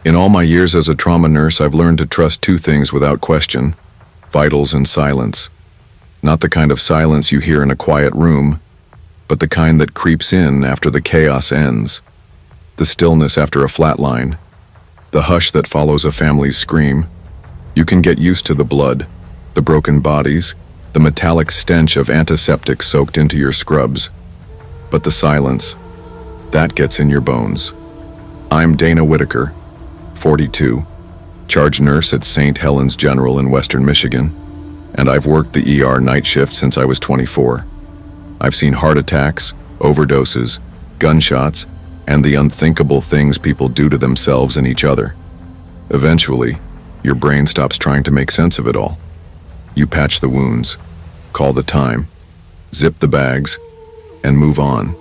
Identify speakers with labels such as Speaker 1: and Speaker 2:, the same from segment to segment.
Speaker 1: In all my years as a trauma nurse, I've learned to trust two things without question: vitals and silence. Not the kind of silence you hear in a quiet room, but the kind that creeps in after the chaos ends. The stillness after a flatline, the hush that follows a family's scream. You can get used to the blood, the broken bodies, the metallic stench of antiseptic soaked into your scrubs. But the silence, that gets in your bones. I'm Dana Whitaker, 42, charge nurse at St. Helens General in Western Michigan, and I've worked the ER night shift since I was 24. I've seen heart attacks, overdoses, gunshots, and the unthinkable things people do to themselves and each other. Eventually, your brain stops trying to make sense of it all. You patch the wounds, call the time, zip the bags, and move on,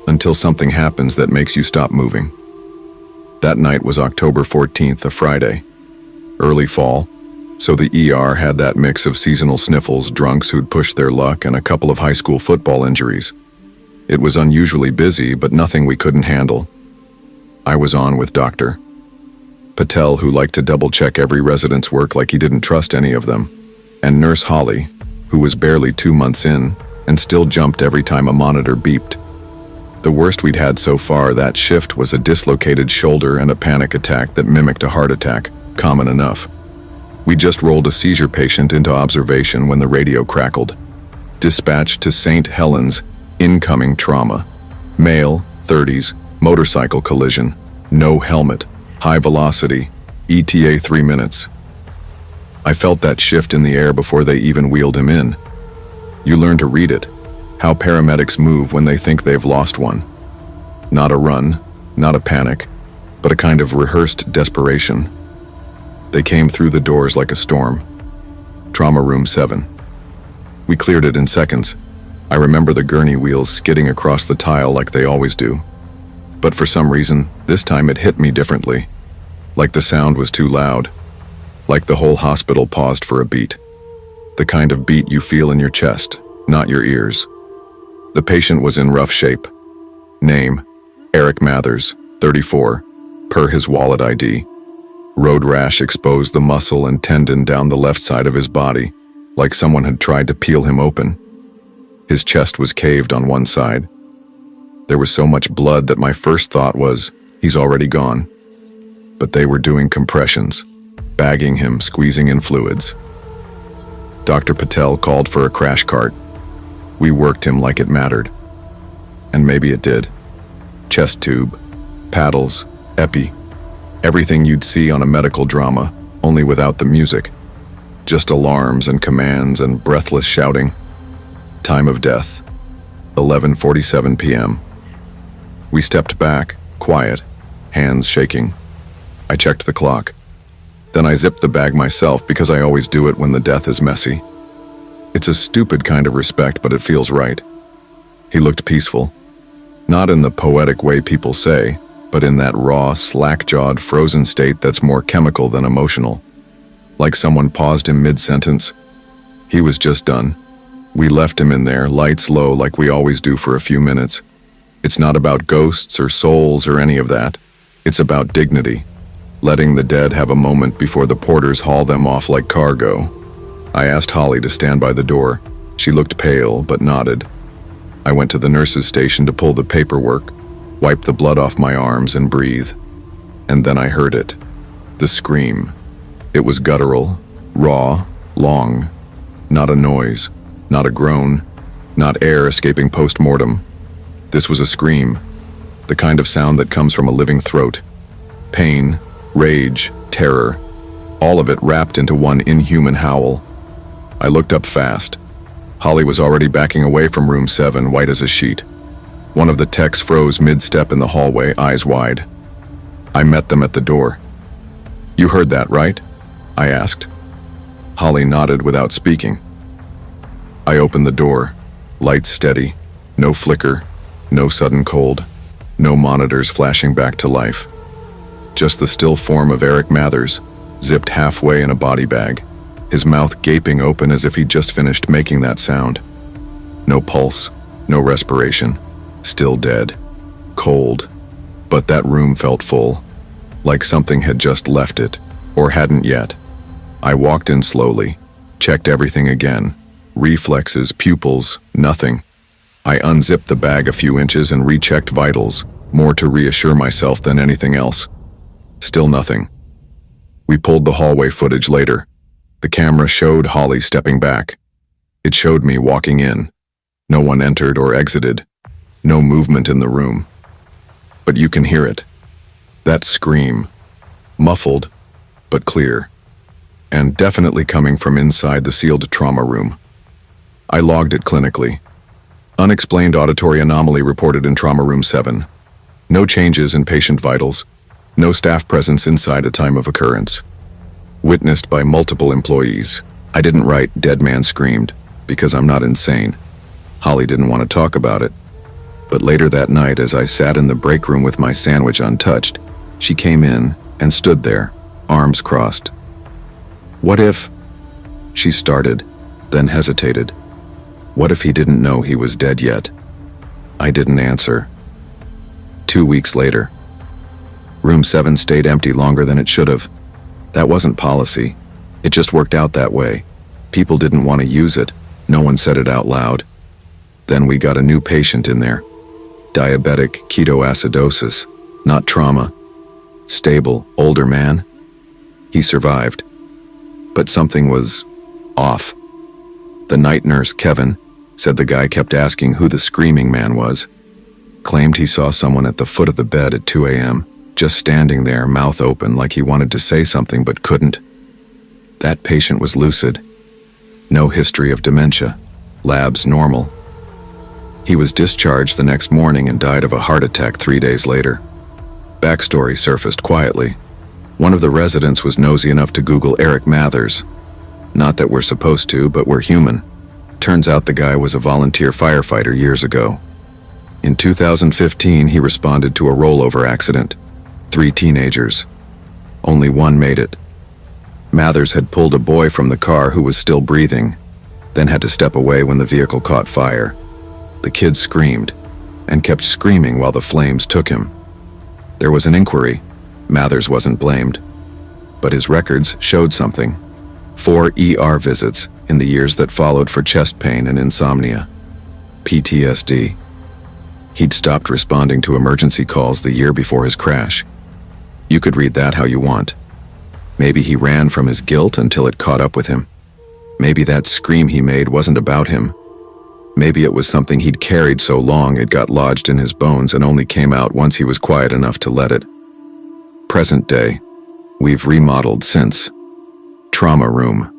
Speaker 1: until something happens that makes you stop moving. That night was October 14th, a Friday. Early fall, so the ER had that mix of seasonal sniffles, drunks who'd pushed their luck, and a couple of high school football injuries. It was unusually busy, but nothing we couldn't handle. I was on with Dr. Patel, who liked to double-check every resident's work like he didn't trust any of them, and Nurse Holly, who was barely 2 months in and still jumped every time a monitor beeped. The worst we'd had so far that shift was a dislocated shoulder and a panic attack that mimicked a heart attack, common enough. We just rolled a seizure patient into observation when the radio crackled. Dispatched to St. Helens, incoming trauma. Male, 30s, motorcycle collision, no helmet, high velocity, ETA 3 minutes. I felt that shift in the air before they even wheeled him in. You learn to read it, how paramedics move when they think they've lost one. Not a run, not a panic, but a kind of rehearsed desperation. They came through the doors like a storm. Trauma room 7. We cleared it in seconds. I remember the gurney wheels skidding across the tile like they always do. But for some reason, this time it hit me differently. Like the sound was too loud. Like the whole hospital paused for a beat. The kind of beat you feel in your chest, not your ears. The patient was in rough shape. Name: Eric Mathers, 34, per his wallet ID. Road rash exposed the muscle and tendon down the left side of his body, like someone had tried to peel him open. His chest was caved on one side. There was so much blood that my first thought was, he's already gone. But they were doing compressions, bagging him, squeezing in fluids. Dr. Patel called for a crash cart. We worked him like it mattered. And maybe it did. Chest tube, paddles, epi, everything you'd see on a medical drama, only without the music. Just alarms and commands and breathless shouting. Time of death, 11:47 p.m. We stepped back, quiet, hands shaking. I checked the clock. Then I zipped the bag myself because I always do it when the death is messy. It's a stupid kind of respect, but it feels right. He looked peaceful. Not in the poetic way people say, but in that raw, slack-jawed, frozen state that's more chemical than emotional. Like someone paused him mid-sentence. He was just done. We left him in there, lights low like we always do for a few minutes. It's not about ghosts or souls or any of that. It's about dignity. Letting the dead have a moment before the porters haul them off like cargo. I asked Holly to stand by the door. She looked pale, but nodded. I went to the nurse's station to pull the paperwork, wipe the blood off my arms and breathe. And then I heard it. The scream. It was guttural, raw, long. Not a noise, not a groan, not air escaping post-mortem. This was a scream, the kind of sound that comes from a living throat. Pain, rage, terror, all of it wrapped into one inhuman howl. I looked up fast. Holly was already backing away from room 7, white as a sheet. One of the techs froze mid-step in the hallway, eyes wide. I met them at the door. "You heard that, right?" I asked. Holly nodded without speaking. I opened the door, lights steady, no flicker, no sudden cold, no monitors flashing back to life. Just the still form of Eric Mathers, zipped halfway in a body bag, his mouth gaping open as if he'd just finished making that sound. No pulse, no respiration, still dead, cold, but that room felt full. like something had just left it, or hadn't yet. I walked in slowly, checked everything again. Reflexes, pupils, nothing. I unzipped the bag a few inches and rechecked vitals, more to reassure myself than anything else. Still nothing. We pulled the hallway footage later. The camera showed Holly stepping back. It showed me walking in. No one entered or exited. No movement in the room. But you can hear it. That scream. Muffled, but clear. And definitely coming from inside the sealed trauma room. I logged it clinically. Unexplained auditory anomaly reported in Trauma Room 7. No changes in patient vitals. No staff presence inside at time of occurrence. Witnessed by multiple employees. I didn't write "dead man screamed" because I'm not insane. Holly didn't want to talk about it. But later that night, as I sat in the break room with my sandwich untouched, she came in and stood there, arms crossed. "What if?" she started, then hesitated. What if he didn't know he was dead yet? I didn't answer. 2 weeks later. Room 7 stayed empty longer than it should have. That wasn't policy. It just worked out that way. People didn't want to use it. No one said it out loud. Then we got a new patient in there. Diabetic ketoacidosis, not trauma. Stable, older man. He survived. But something was off. The night nurse, Kevin, said the guy kept asking who the screaming man was. Claimed he saw someone at the foot of the bed at 2 a.m., just standing there, mouth open like he wanted to say something but couldn't. That patient was lucid. No history of dementia. Labs normal. He was discharged the next morning and died of a heart attack 3 days later. Backstory surfaced quietly. One of the residents was nosy enough to Google Eric Mathers. Not that we're supposed to, but we're human. Turns out the guy was a volunteer firefighter years ago. In 2015, he responded to a rollover accident. 3 teenagers. Only one made it. Mathers had pulled a boy from the car who was still breathing, then had to step away when the vehicle caught fire. The kid screamed, and kept screaming while the flames took him. There was an inquiry. Mathers wasn't blamed. But his records showed something. 4 ER visits in the years that followed for chest pain and insomnia. PTSD. He'd stopped responding to emergency calls the year before his crash. You could read that how you want. Maybe he ran from his guilt until it caught up with him. Maybe that scream he made wasn't about him. Maybe it was something he'd carried so long it got lodged in his bones and only came out once he was quiet enough to let it. Present day. We've remodeled since. Trauma room.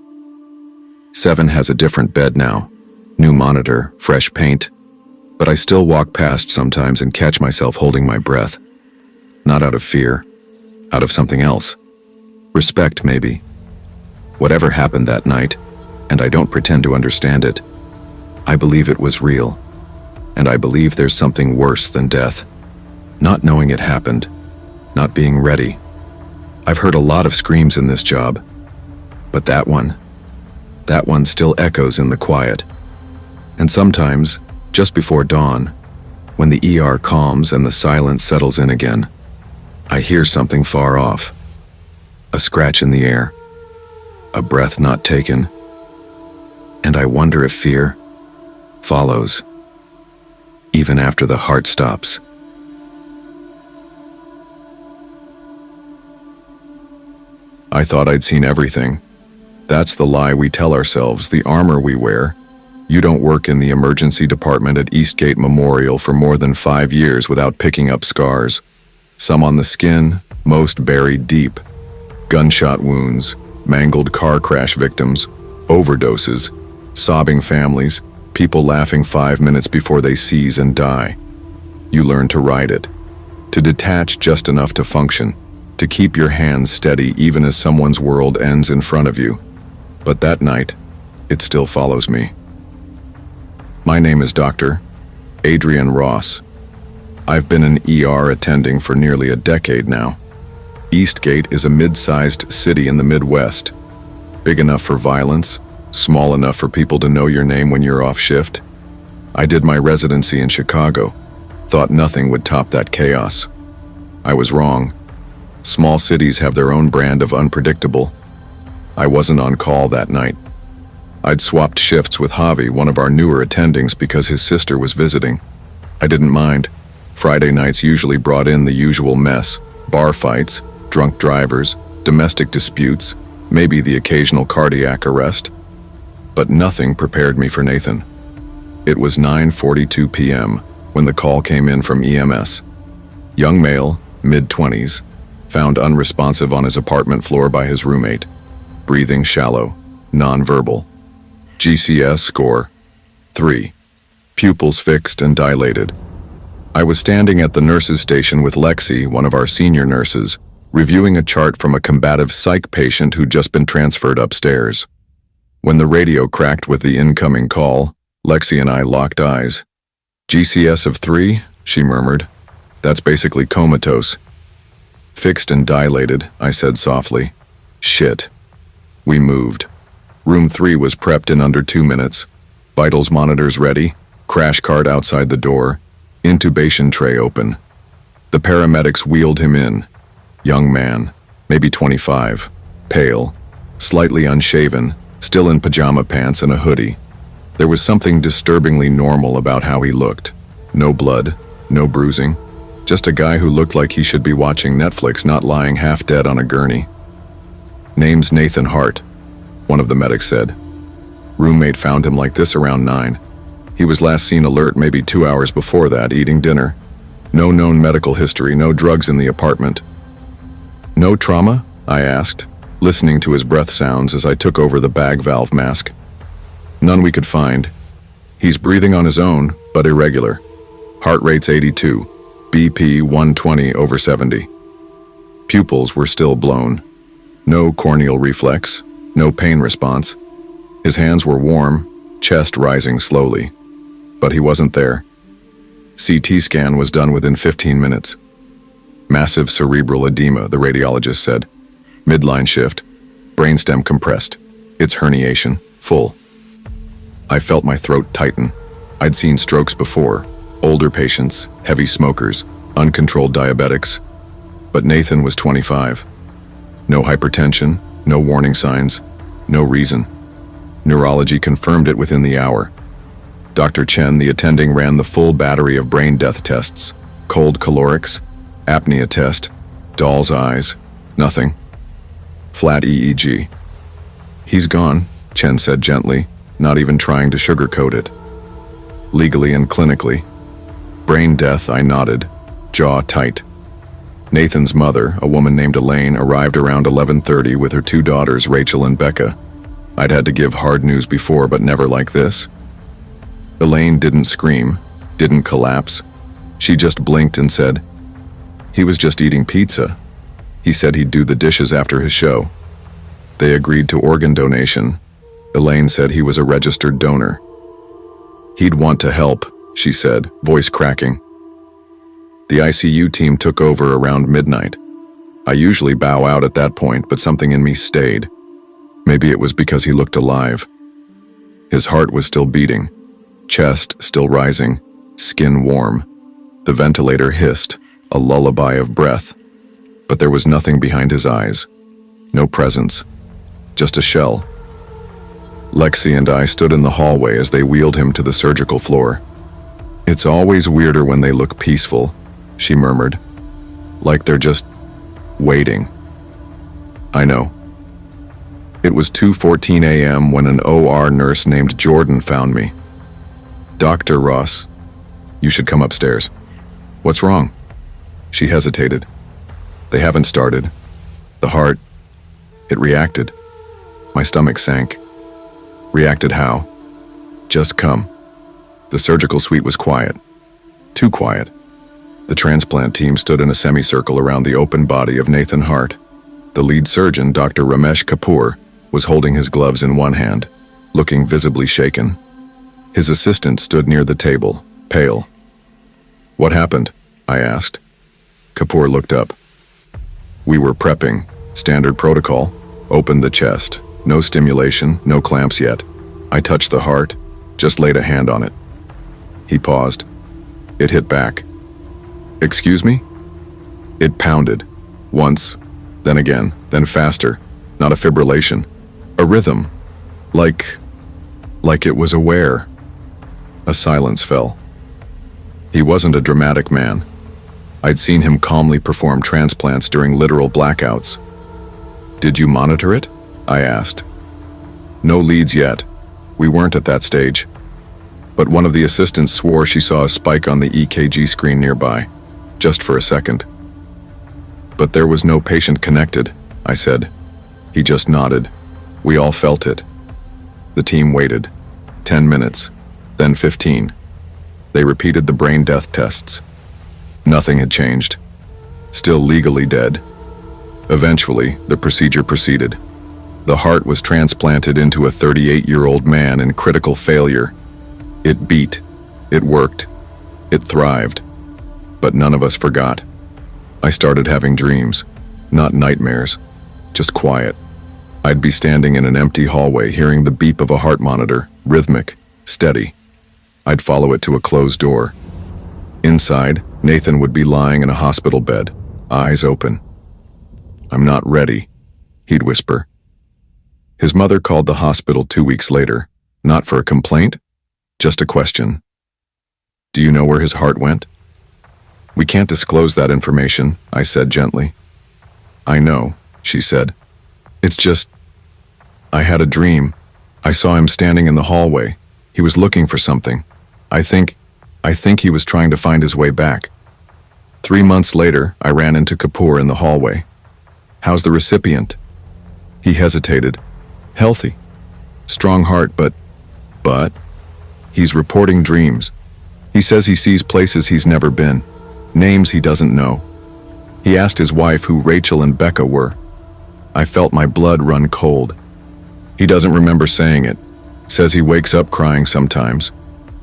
Speaker 1: 7 has a different bed now. New monitor, fresh paint. But I still walk past sometimes and catch myself holding my breath. Not out of fear. Out of something else. Respect, maybe. Whatever happened that night, and I don't pretend to understand it, I believe it was real. And I believe there's something worse than death. Not knowing it happened. Not being ready. I've heard a lot of screams in this job. But that one still echoes in the quiet. And sometimes, just before dawn, when the ER calms and the silence settles in again, I hear something far off. A scratch in the air. A breath not taken. And I wonder if fear follows, even after the heart stops. I thought I'd seen everything. That's the lie we tell ourselves, the armor we wear. You don't work in the emergency department at Eastgate Memorial for more than 5 years without picking up scars. Some on the skin, most buried deep. Gunshot wounds, mangled car crash victims, overdoses, sobbing families, people laughing 5 minutes before they seize and die. You learn to ride it, to detach just enough to function, to keep your hands steady even as someone's world ends in front of you. But that night, it still follows me. My name is Dr. Adrian Ross. I've been an ER attending for nearly a decade now. Eastgate is a mid-sized city in the Midwest. Big enough for violence, small enough for people to know your name when you're off shift. I did my residency in Chicago. Thought nothing would top that chaos. I was wrong. Small cities have their own brand of unpredictable. I wasn't on call that night. I'd swapped shifts with Javi, one of our newer attendings, because his sister was visiting. I didn't mind. Friday nights usually brought in the usual mess: bar fights, drunk drivers, domestic disputes, maybe the occasional cardiac arrest. But nothing prepared me for Nathan. It was 9:42 p.m. when the call came in from EMS. Young male, mid-20s, found unresponsive on his apartment floor by his roommate. Breathing shallow, non-verbal. GCS score 3. Pupils fixed and dilated. I was standing at the nurse's station with Lexi, one of our senior nurses, reviewing a chart from a combative psych patient who'd just been transferred upstairs. When the radio cracked with the incoming call, Lexi and I locked eyes. GCS of 3, she murmured. That's basically comatose. Fixed and dilated, I said softly. Shit. We moved. Room 3 was prepped in under 2 minutes. Vitals monitors ready, crash cart outside the door, intubation tray open. The paramedics wheeled him in. Young man, maybe 25, pale, slightly unshaven, still in pajama pants and a hoodie. There was something disturbingly normal about how he looked. No blood, no bruising, just a guy who looked like he should be watching Netflix, not lying half dead on a gurney. Name's Nathan Hart, one of the medics said. Roommate found him like this around 9. He was last seen alert maybe 2 hours before that, eating dinner. No known medical history, no drugs in the apartment. No trauma? I asked, listening to his breath sounds as I took over the bag valve mask. None we could find. He's breathing on his own, but irregular. Heart rate's 82, BP 120/70. Pupils were still blown. No corneal reflex, no pain response. His hands were warm, chest rising slowly. But he wasn't there. CT scan was done within 15 minutes. Massive cerebral edema, the radiologist said. Midline shift, brainstem compressed. It's herniation, full. I felt my throat tighten. I'd seen strokes before. Older patients, heavy smokers, uncontrolled diabetics. But Nathan was 25. No hypertension, no warning signs, no reason. Neurology confirmed it within the hour. Dr. Chen, the attending, ran the full battery of brain death tests. Cold calorics, apnea test, doll's eyes, nothing. Flat EEG. He's gone, Chen said gently, not even trying to sugarcoat it. Legally and clinically. Brain death, I nodded, jaw tight. Nathan's mother, a woman named Elaine, arrived around 11:30 with her 2 daughters, Rachel and Becca. I'd had to give hard news before, but never like this. Elaine didn't scream, didn't collapse. She just blinked and said, "He was just eating pizza. He said he'd do the dishes after his show." They agreed to organ donation. Elaine said he was a registered donor. "He'd want to help," she said, voice cracking. The ICU team took over around midnight. I usually bow out at that point, but something in me stayed. Maybe it was because he looked alive. His heart was still beating, chest still rising, skin warm. The ventilator hissed, a lullaby of breath. But there was nothing behind his eyes. No presence. Just a shell. Lexi and I stood in the hallway as they wheeled him to the surgical floor. "It's always weirder when they look peaceful," she murmured. "Like they're just waiting." I know. It was 2:14 a.m. when an OR nurse named Jordan found me. "Dr. Ross, you should come upstairs." "What's wrong?" She hesitated. "They haven't started. The heart, it reacted." My stomach sank. "Reacted how?" "Just come." The surgical suite was quiet. Too quiet. The transplant team stood in a semicircle around the open body of Nathan Hart. The lead surgeon, Dr. Ramesh Kapoor, was holding his gloves in one hand, looking visibly shaken. His assistant stood near the table, pale. "What happened?" I asked. Kapoor looked up. "We were prepping. Standard protocol. Opened the chest. No stimulation, no clamps yet. I touched the heart, just laid a hand on it." He paused. It hit back. "Excuse me?" It pounded. Once, then again, then faster. Not a fibrillation. A rhythm. Like it was aware. A silence fell. He wasn't a dramatic man. I'd seen him calmly perform transplants during literal blackouts. Did you monitor it? I asked. No leads yet. We weren't at that stage. But one of the assistants swore she saw a spike on the EKG screen nearby, just for a second. But there was no patient connected, I said. He just nodded. We all felt it. The team waited. 10 minutes, then 15. They repeated the brain death tests. Nothing had changed. Still legally dead. Eventually, the procedure proceeded. The heart was transplanted into a 38-year-old man in critical failure. It beat. It worked. It thrived. But none of us forgot. I started having dreams. Not nightmares. Just quiet. I'd be standing in an empty hallway hearing the beep of a heart monitor, rhythmic, steady. I'd follow it to a closed door. Inside, Nathan would be lying in a hospital bed, eyes open. "I'm not ready," he'd whisper. His mother called the hospital 2 weeks later, not for a complaint, just a question. "Do you know where his heart went?" "We can't disclose that information," I said gently. "I know," she said. "It's just, I had a dream. I saw him standing in the hallway. He was looking for something. I think he was trying to find his way back." 3 months later, I ran into Kapoor in the hallway. "How's the recipient?" He hesitated. "Healthy. Strong heart, but he's reporting dreams. He says he sees places he's never been, names he doesn't know. He asked his wife who Rachel and Becca were. I felt my blood run cold. He doesn't remember saying it. Says he wakes up crying sometimes.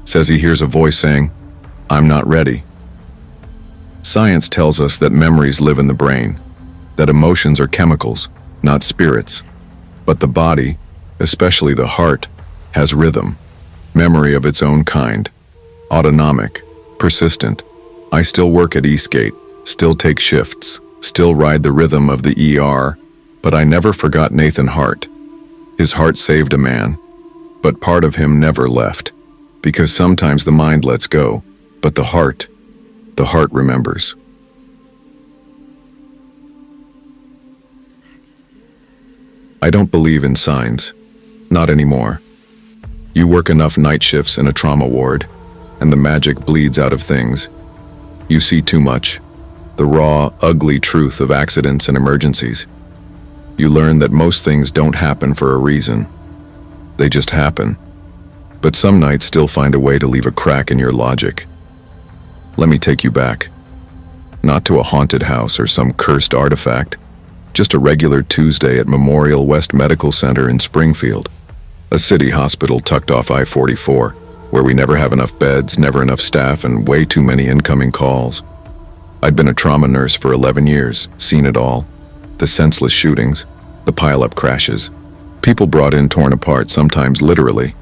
Speaker 1: Says he hears a voice saying, 'I'm not ready.'" Science tells us that memories live in the brain, that emotions are chemicals, not spirits. But the body, especially the heart, has rhythm, memory of its own kind, autonomic, persistent. I still work at Eastgate, still take shifts, still ride the rhythm of the ER, but I never forgot Nathan Hart. His heart saved a man, but part of him never left, because sometimes the mind lets go, but the heart remembers. I don't believe in signs. Not anymore. You work enough night shifts in a trauma ward, and the magic bleeds out of things. You see too much. The raw, ugly truth of accidents and emergencies. You learn that most things don't happen for a reason. They just happen. But some nights still find a way to leave a crack in your logic. Let me take you back. Not to a haunted house or some cursed artifact. Just a regular Tuesday at Memorial West Medical Center in Springfield. A city hospital tucked off I-44, where we never have enough beds, never enough staff, and way too many incoming calls. I'd been a trauma nurse for 11 years, seen it all. The senseless shootings, the pile-up crashes. People brought in torn apart, sometimes literally.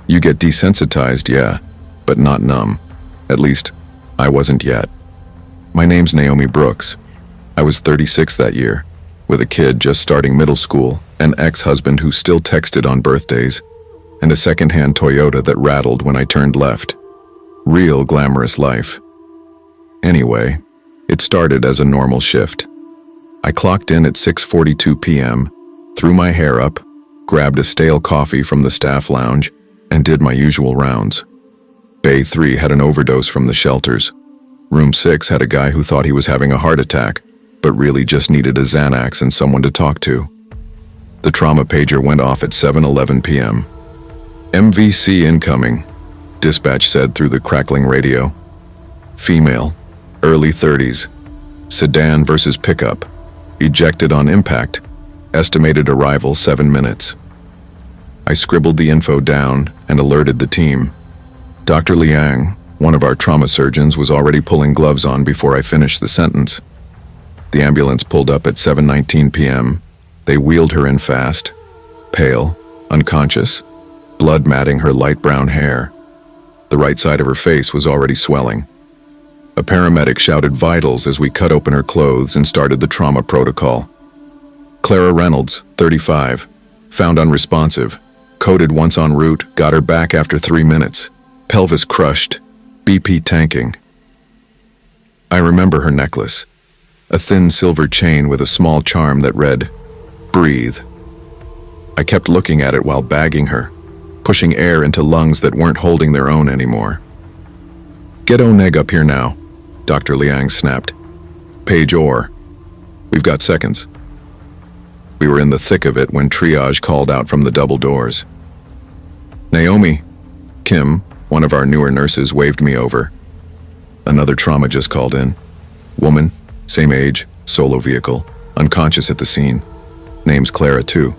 Speaker 1: You get desensitized, yeah, but not numb. At least, I wasn't yet. My name's Naomi Brooks. I was 36 that year, with a kid just starting middle school, an ex-husband who still texted on birthdays, and a second-hand Toyota that rattled when I turned left. Real glamorous life. Anyway, it started as a normal shift. I clocked in at 6:42 p.m., threw my hair up, grabbed a stale coffee from the staff lounge, and did my usual rounds. Bay 3 had an overdose from the shelters. Room 6 had a guy who thought he was having a heart attack, but really just needed a Xanax and someone to talk to. The trauma pager went off at 7:11 p.m. "MVC incoming," dispatch said through the crackling radio. "Female, early 30s, sedan versus pickup, ejected on impact, estimated arrival 7 minutes." I scribbled the info down and alerted the team. Dr. Liang, one of our trauma surgeons, was already pulling gloves on before I finished the sentence. The ambulance pulled up at 7:19 p.m. They wheeled her in fast, pale, unconscious, blood matting her light brown hair. The right side of her face was already swelling. A paramedic shouted vitals as we cut open her clothes and started the trauma protocol. Clara Reynolds, 35, found unresponsive, coded once en route, got her back after 3 minutes, pelvis crushed, BP tanking. I remember her necklace, a thin silver chain with a small charm that read, "Breathe." I kept looking at it while bagging her, pushing air into lungs that weren't holding their own anymore. "Get Oneg up here now," Dr. Liang snapped. "Page Orr. We've got seconds." We were in the thick of it when triage called out from the double doors. "Naomi." Kim, one of our newer nurses, waved me over. Another trauma just called in. Woman, same age, solo vehicle, unconscious at the scene. Name's Clara too.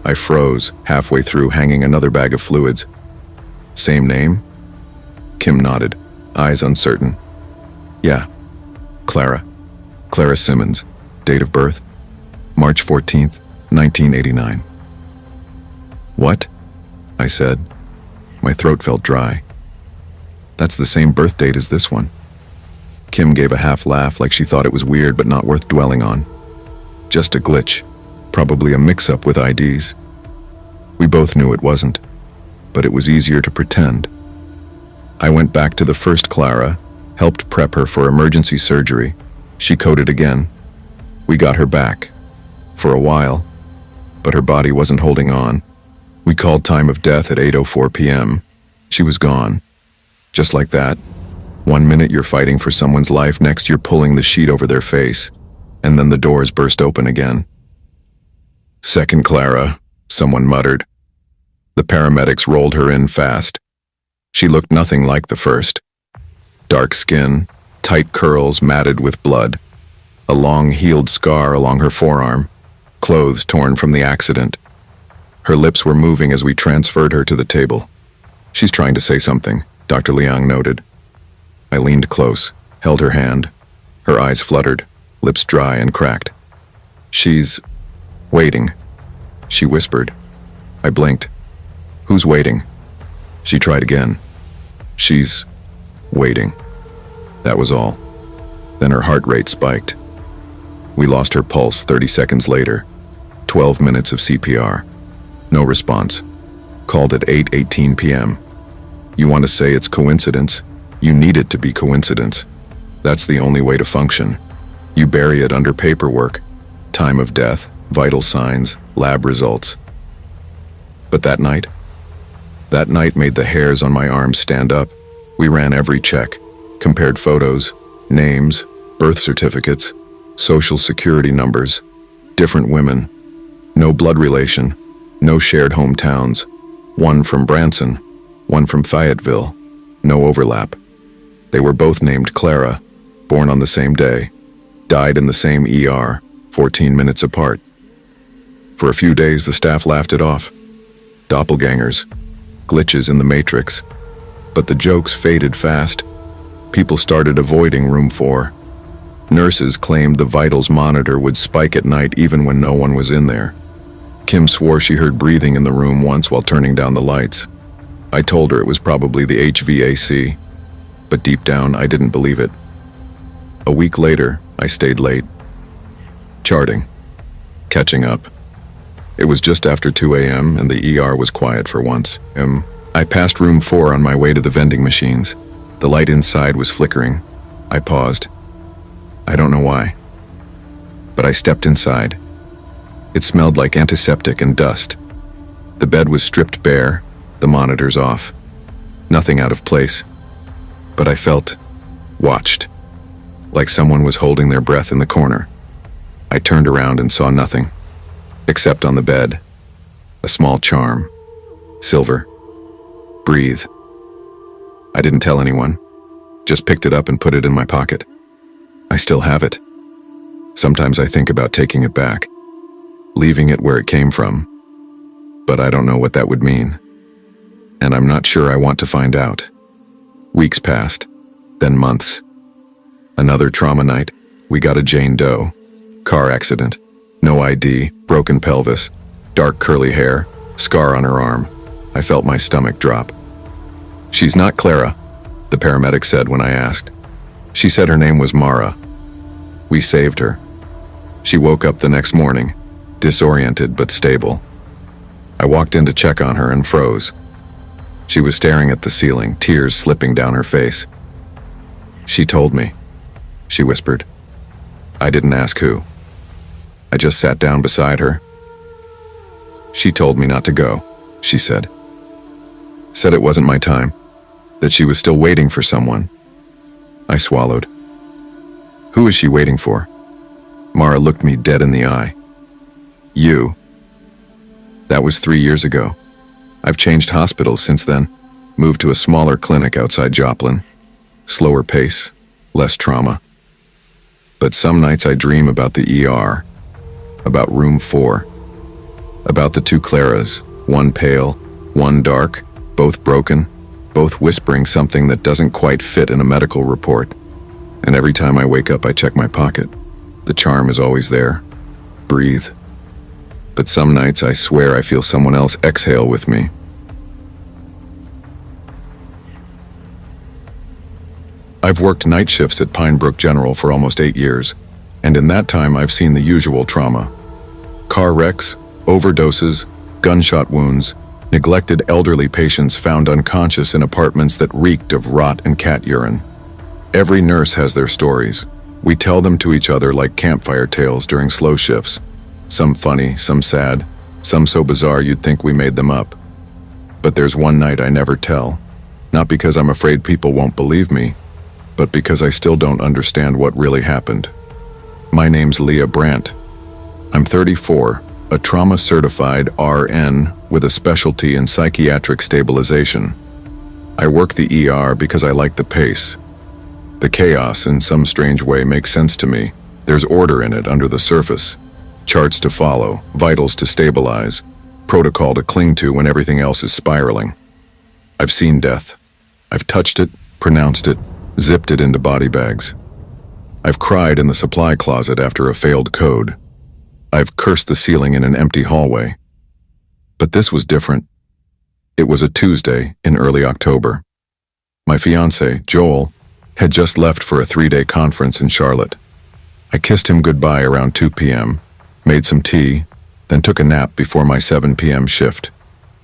Speaker 1: I froze, halfway through hanging another bag of fluids. "Same name?" Kim nodded, eyes uncertain. "Yeah, Clara. Clara Simmons. Date of birth? March 14th, 1989. "What?" I said. My throat felt dry. "That's the same birth date as this one." Kim gave a half laugh like she thought it was weird but not worth dwelling on. "Just a glitch. Probably a mix-up with IDs." We both knew it wasn't, but it was easier to pretend. I went back to the first Clara, helped prep her for emergency surgery. She coded again. We got her back. For a while, but her body wasn't holding on. We called time of death at 8:04 p.m. She was gone. Just like that. 1 minute you're fighting for someone's life, next you're pulling the sheet over their face, and then the doors burst open again. "Second Clara," someone muttered. The paramedics rolled her in fast. She looked nothing like the first. Dark skin, tight curls matted with blood, a long healed scar along her forearm, clothes torn from the accident. Her lips were moving as we transferred her to the table. "She's trying to say something," Dr. Liang noted. I leaned close, held her hand. Her eyes fluttered, lips dry and cracked. "She's waiting," she whispered. I blinked. "Who's waiting?" She tried again. "She's waiting." That was all. Then her heart rate spiked. We lost her pulse 30 seconds later. 12 minutes of CPR. No response. Called at 8:18 p.m. You want to say it's coincidence? You need it to be coincidence. That's the only way to function. You bury it under paperwork, time of death, vital signs, lab results. But that night made the hairs on my arms stand up. We ran every check, compared photos, names, birth certificates, social security numbers, different women, no blood relation, no shared hometowns, one from Branson, one from Fayetteville, no overlap. They were both named Clara, born on the same day, died in the same ER, 14 minutes apart. For a few days the staff laughed it off. Doppelgangers, glitches in the matrix. But the jokes faded fast. People started avoiding room 4. Nurses claimed the vitals monitor would spike at night even when no one was in there. Kim swore she heard breathing in the room once while turning down the lights. I told her it was probably the HVAC, but deep down I didn't believe it. A week later, I stayed late. Charting. Catching up. It was just after 2 a.m. and the ER was quiet for once. I passed room 4 on my way to the vending machines. The light inside was flickering. I paused. I don't know why. But I stepped inside. It smelled like antiseptic and dust. The bed was stripped bare, the monitors off. Nothing out of place. But I felt watched, like someone was holding their breath in the corner. I turned around and saw nothing, except on the bed, a small charm, silver. Breathe. I didn't tell anyone, just picked it up and put it in my pocket. I still have it. Sometimes I think about taking it back, leaving it where it came from, but I don't know what that would mean. And I'm not sure I want to find out. Weeks passed, then months. Another trauma night, we got a Jane Doe. Car accident, no ID, broken pelvis, dark curly hair, scar on her arm. I felt my stomach drop. "She's not Clara," the paramedic said when I asked. She said her name was Mara. We saved her. She woke up the next morning, disoriented but stable. I walked in to check on her and froze. She was staring at the ceiling, tears slipping down her face. She told me, she whispered. I didn't ask who. I just sat down beside her. She told me not to go, she said. Said it wasn't my time, that she was still waiting for someone. I swallowed. Who is she waiting for? Mara looked me dead in the eye. You. That was 3 years ago. I've changed hospitals since then, moved to a smaller clinic outside Joplin. Slower pace, less trauma. But some nights I dream about the ER, about room 4, about the two Claras, one pale, one dark, both broken, both whispering something that doesn't quite fit in a medical report. And every time I wake up, I check my pocket. The charm is always there. Breathe. But some nights I swear I feel someone else exhale with me. I've worked night shifts at Pine Brook General for almost 8 years, and in that time I've seen the usual trauma. Car wrecks, overdoses, gunshot wounds, neglected elderly patients found unconscious in apartments that reeked of rot and cat urine. Every nurse has their stories. We tell them to each other like campfire tales during slow shifts. Some funny, some sad, some so bizarre you'd think we made them up. But there's one night I never tell, not because I'm afraid people won't believe me, but because I still don't understand what really happened. My name's Leah Brandt. I'm 34, a trauma-certified RN with a specialty in psychiatric stabilization. I work the ER because I like the pace. The chaos, in some strange way, makes sense to me. There's order in it under the surface. Charts to follow, vitals to stabilize, protocol to cling to when everything else is spiraling. I've seen death. I've touched it, pronounced it, zipped it into body bags. I've cried in the supply closet after a failed code. I've cursed the ceiling in an empty hallway. But this was different. It was a Tuesday in early October. My fiancé, Joel, had just left for a 3-day conference in Charlotte. I kissed him goodbye around 2 p.m., made some tea, then took a nap before my 7 p.m. shift.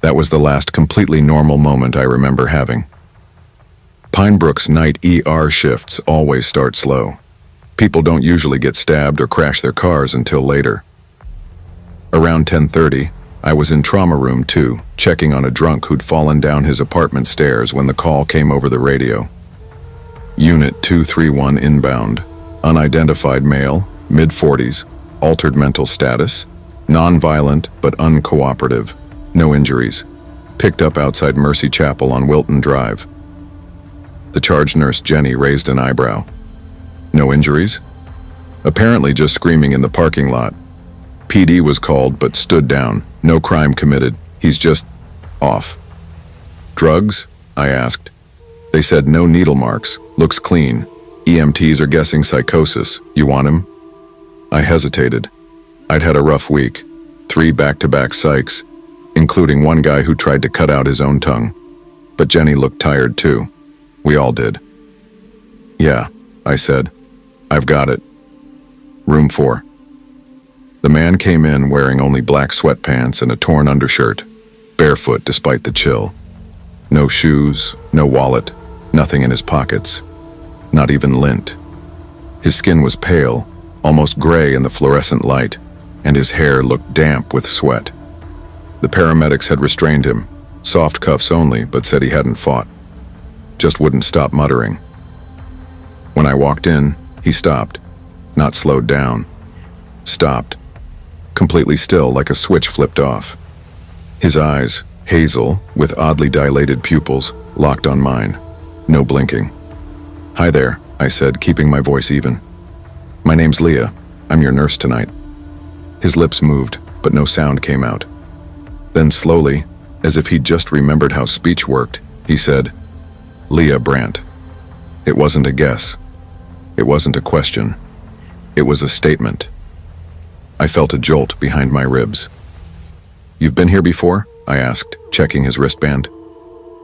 Speaker 1: That was the last completely normal moment I remember having. Pine Brook's night ER shifts always start slow. People don't usually get stabbed or crash their cars until later. Around 10:30, I was in trauma room 2, checking on a drunk who'd fallen down his apartment stairs when the call came over the radio. Unit 231 inbound. Unidentified male, mid-40s, altered mental status, non-violent but uncooperative, no injuries. Picked up outside Mercy Chapel on Wilton Drive. The charge nurse Jenny raised an eyebrow. No injuries? Apparently just screaming in the parking lot. PD was called but stood down. No crime committed. He's just off. Drugs? I asked. They said no needle marks. Looks clean. EMTs are guessing psychosis. You want him? I hesitated. I'd had a rough week. 3 back-to-back psychs, including one guy who tried to cut out his own tongue. But Jenny looked tired too. We all did. Yeah, I said. I've got it. Room 4. The man came in wearing only black sweatpants and a torn undershirt, barefoot despite the chill. No shoes, no wallet, nothing in his pockets, not even lint. His skin was pale, almost gray in the fluorescent light, and his hair looked damp with sweat. The paramedics had restrained him, soft cuffs only, but said he hadn't fought. Just wouldn't stop muttering. When I walked in, he stopped, not slowed down. Stopped, completely still like a switch flipped off. His eyes, hazel, with oddly dilated pupils, locked on mine. No blinking. Hi there, I said, keeping my voice even. My name's Leah. I'm your nurse tonight. His lips moved, but no sound came out. Then slowly, as if he'd just remembered how speech worked, he said, Leah Brandt. It wasn't a guess. It wasn't a question. It was a statement. I felt a jolt behind my ribs. You've been here before? I asked, checking his wristband.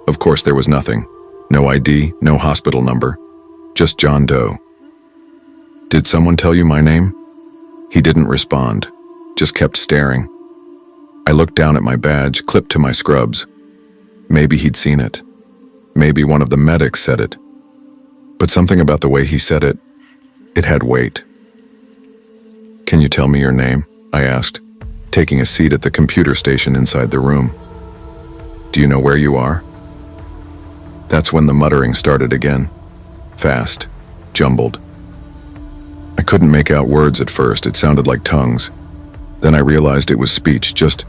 Speaker 1: Of course there was nothing. No ID, no hospital number. Just John Doe. Did someone tell you my name? He didn't respond, just kept staring. I looked down at my badge, clipped to my scrubs. Maybe he'd seen it. Maybe one of the medics said it. But something about the way he said it, it had weight. Can you tell me your name? I asked, taking a seat at the computer station inside the room. Do you know where you are? That's when the muttering started again. Fast, jumbled. I couldn't make out words at first, it sounded like tongues. Then I realized it was speech, just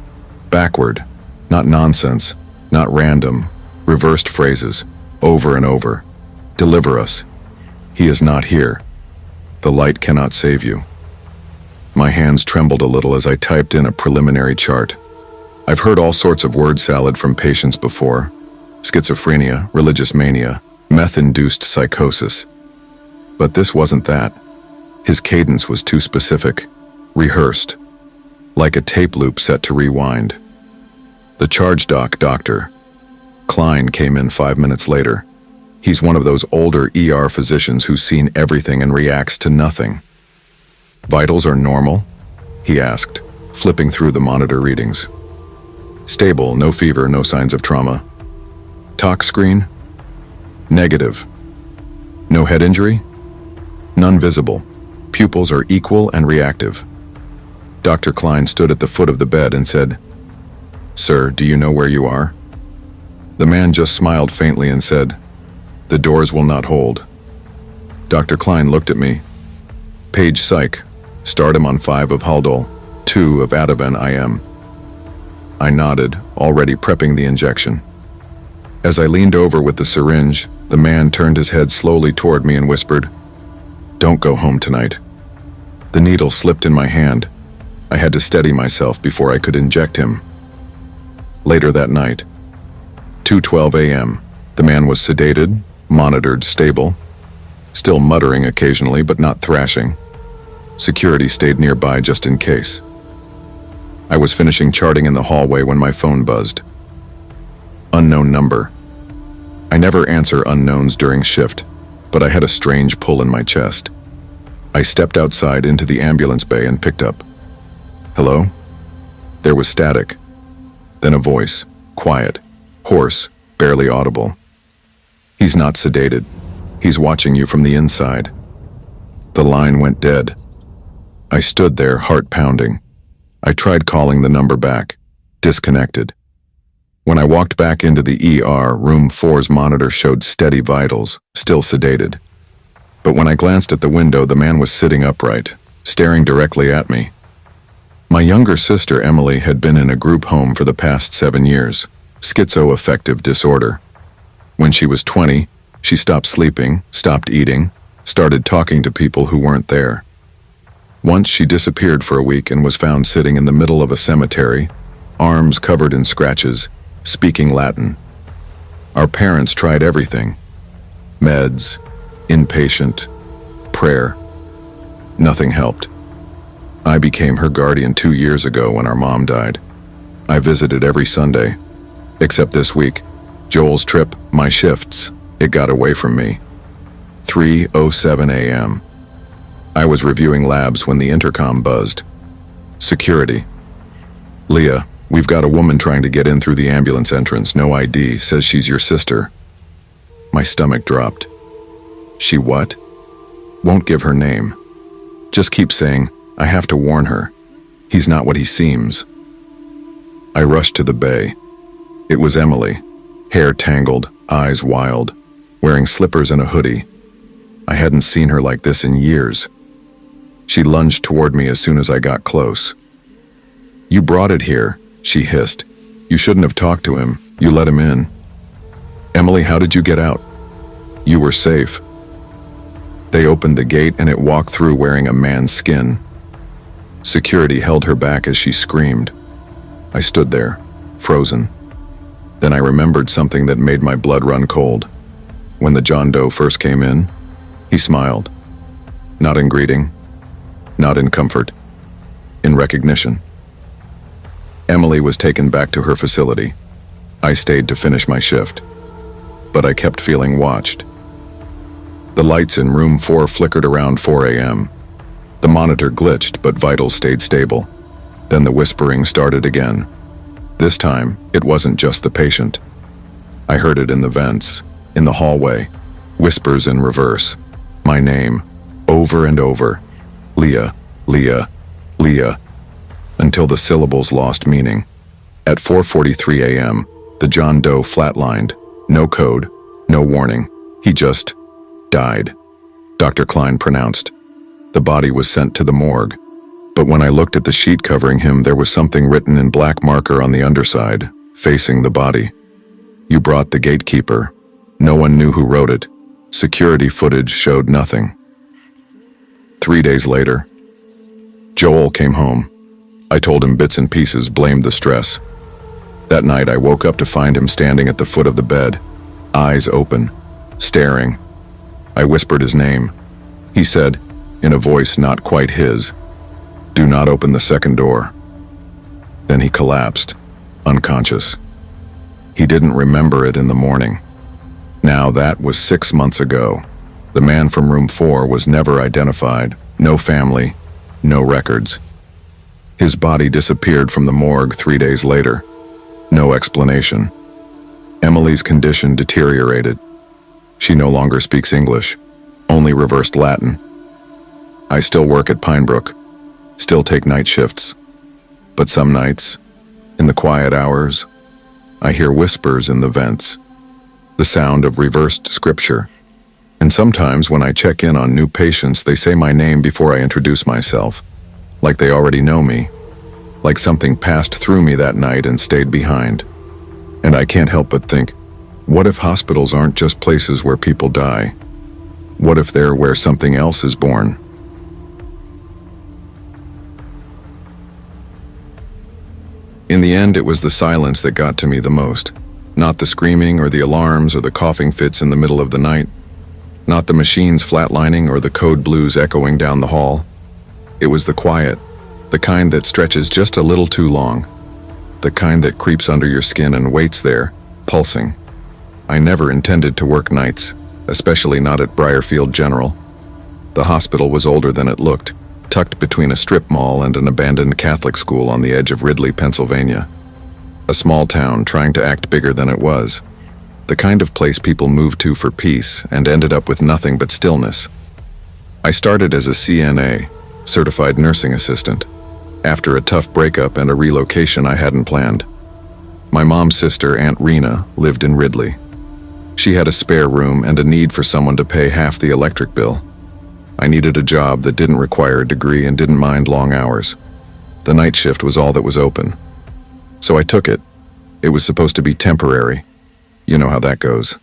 Speaker 1: backward, not nonsense, not random, reversed phrases, over and over. Deliver us. He is not here. The light cannot save you. My hands trembled a little as I typed in a preliminary chart. I've heard all sorts of word salad from patients before. Schizophrenia, religious mania, meth-induced psychosis. But this wasn't that. His cadence was too specific, rehearsed, like a tape loop set to rewind. The charge doctor, Klein, came in 5 minutes later. He's one of those older ER physicians who's seen everything and reacts to nothing. Vitals are normal? He asked, flipping through the monitor readings. Stable, no fever, no signs of trauma. Tox screen? Negative. No head injury? None visible. Pupils are equal and reactive. Dr. Klein stood at the foot of the bed and said, "Sir, do you know where you are?" The man just smiled faintly and said, "The doors will not hold." Dr. Klein looked at me. "Page Psych. Start him on 5 of Haldol, 2 of Ativan IM." I nodded, already prepping the injection. As I leaned over with the syringe, the man turned his head slowly toward me and whispered, "Don't go home tonight." The needle slipped in my hand. I had to steady myself before I could inject him. Later that night, 2:12 a.m., the man was sedated, monitored, stable, still muttering occasionally but not thrashing. Security stayed nearby just in case. I was finishing charting in the hallway when my phone buzzed. Unknown number. I never answer unknowns during shift, but I had a strange pull in my chest. I stepped outside into the ambulance bay and picked up. "Hello?" There was static. Then a voice, quiet, hoarse, barely audible. "He's not sedated. He's watching you from the inside." The line went dead. I stood there, heart pounding. I tried calling the number back. Disconnected. When I walked back into the ER, room 4's monitor showed steady vitals, still sedated. But when I glanced at the window, the man was sitting upright, staring directly at me. My younger sister, Emily, had been in a group home for the past 7 years, schizoaffective disorder. When she was 20, she stopped sleeping, stopped eating, started talking to people who weren't there. Once she disappeared for a week and was found sitting in the middle of a cemetery, arms covered in scratches, speaking Latin. Our parents tried everything. Meds, inpatient, prayer. Nothing helped. I became her guardian 2 years ago when our mom died. I visited every Sunday. Except this week, Joel's trip, my shifts, it got away from me. 3:07 a.m. I was reviewing labs when the intercom buzzed. Security. "Leah, we've got a woman trying to get in through the ambulance entrance, no ID, says she's your sister." My stomach dropped. "She what?" "Won't give her name. Just keep saying, I have to warn her. He's not what he seems." I rushed to the bay. It was Emily, hair tangled, eyes wild, wearing slippers and a hoodie. I hadn't seen her like this in years. She lunged toward me as soon as I got close. "You brought it here," she hissed. "You shouldn't have talked to him. You let him in." "Emily, how did you get out?" "You were safe." They opened the gate and it walked through wearing a man's skin. Security held her back as she screamed. I stood there, frozen. Then I remembered something that made my blood run cold. When the John Doe first came in, he smiled. Not in greeting, not in comfort, in recognition. Emily was taken back to her facility. I stayed to finish my shift, but I kept feeling watched. The lights in room 4 flickered around 4 a.m. The monitor glitched, but vitals stayed stable. Then the whispering started again. This time, it wasn't just the patient. I heard it in the vents, in the hallway, whispers in reverse. My name, over and over. Leah, Leah, Leah, until the syllables lost meaning. At 4:43 a.m., the John Doe flatlined. No code, no warning. He just died, Dr. Klein pronounced. The body was sent to the morgue. But when I looked at the sheet covering him, there was something written in black marker on the underside, facing the body. You brought the gatekeeper. No one knew who wrote it. Security footage showed nothing. 3 days later, Joel came home. I told him bits and pieces, blamed the stress. That night I woke up to find him standing at the foot of the bed, eyes open, staring. I whispered his name. He said, in a voice not quite his, "Do not open the second door." Then he collapsed, unconscious. He didn't remember it in the morning. Now that was 6 months ago. The man from room 4 was never identified, no family, no records. His body disappeared from the morgue 3 days later. No explanation. Emily's condition deteriorated. She no longer speaks English, only reversed Latin. I still work at Pinebrook, still take night shifts. But some nights, in the quiet hours, I hear whispers in the vents, the sound of reversed scripture. And sometimes when I check in on new patients, they say my name before I introduce myself, like they already know me, like something passed through me that night and stayed behind. And I can't help but think, what if hospitals aren't just places where people die? What if they're where something else is born? In the end, it was the silence that got to me the most. Not the screaming or the alarms or the coughing fits in the middle of the night. Not the machines flatlining or the code blues echoing down the hall. It was the quiet, the kind that stretches just a little too long. The kind that creeps under your skin and waits there, pulsing. I never intended to work nights, especially not at Briarfield General. The hospital was older than it looked, tucked between a strip mall and an abandoned Catholic school on the edge of Ridley, Pennsylvania. A small town trying to act bigger than it was. The kind of place people moved to for peace and ended up with nothing but stillness. I started as a CNA, certified nursing assistant, after a tough breakup and a relocation I hadn't planned. My mom's sister, Aunt Rena, lived in Ridley. She had a spare room and a need for someone to pay half the electric bill. I needed a job that didn't require a degree and didn't mind long hours. The night shift was all that was open. So I took it. It was supposed to be temporary. You know how that goes.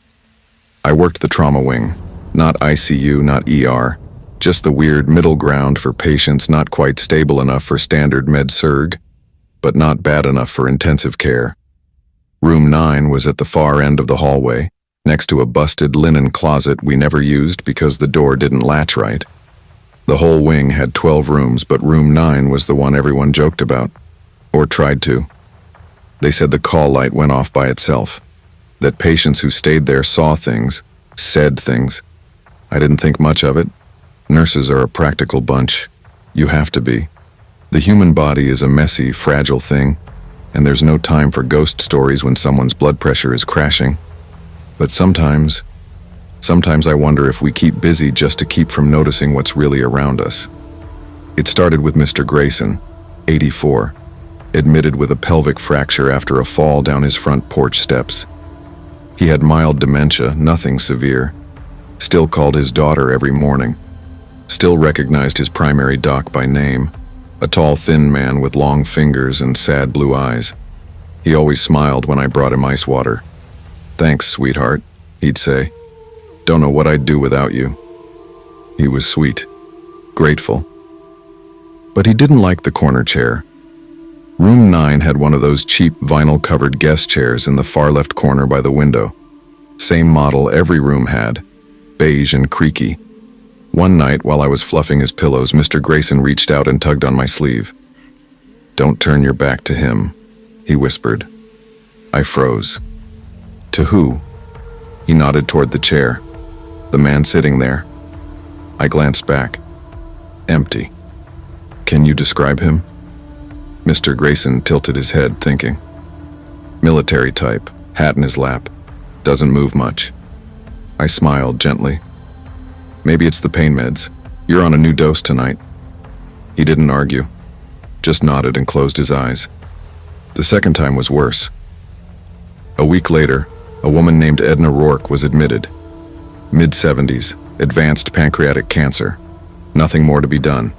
Speaker 1: I worked the trauma wing. Not ICU, not ER. Just the weird middle ground for patients not quite stable enough for standard med-surg, but not bad enough for intensive care. Room 9 was at the far end of the hallway, next to a busted linen closet we never used because the door didn't latch right. The whole wing had 12 rooms, but room 9 was the one everyone joked about, or tried to. They said the call light went off by itself, that patients who stayed there saw things, said things. I didn't think much of it. Nurses are a practical bunch. You have to be. The human body is a messy, fragile thing, and there's no time for ghost stories when someone's blood pressure is crashing. But sometimes I wonder if we keep busy just to keep from noticing what's really around us. It started with Mr. Grayson, 84, admitted with a pelvic fracture after a fall down his front porch steps. He had mild dementia, nothing severe. Still called his daughter every morning. Still recognized his primary doc by name, a tall, thin man with long fingers and sad blue eyes. He always smiled when I brought him ice water. "Thanks, sweetheart," he'd say. "Don't know what I'd do without you." He was sweet, grateful. But he didn't like the corner chair. Room 9 had one of those cheap vinyl-covered guest chairs in the far left corner by the window. Same model every room had, beige and creaky. One night, while I was fluffing his pillows, Mr. Grayson reached out and tugged on my sleeve. "Don't turn your back to him," he whispered. I froze. "To who?" He nodded toward the chair. The man sitting there. I glanced back. Empty. Can you describe him? Mr. Grayson tilted his head, thinking. Military type, hat in his lap. Doesn't move much. I smiled gently. Maybe it's the pain meds. You're on a new dose tonight. He didn't argue, just nodded and closed his eyes. The second time was worse. A week later, a woman named Edna Rourke was admitted. Mid-70s, advanced pancreatic cancer. Nothing more to be done.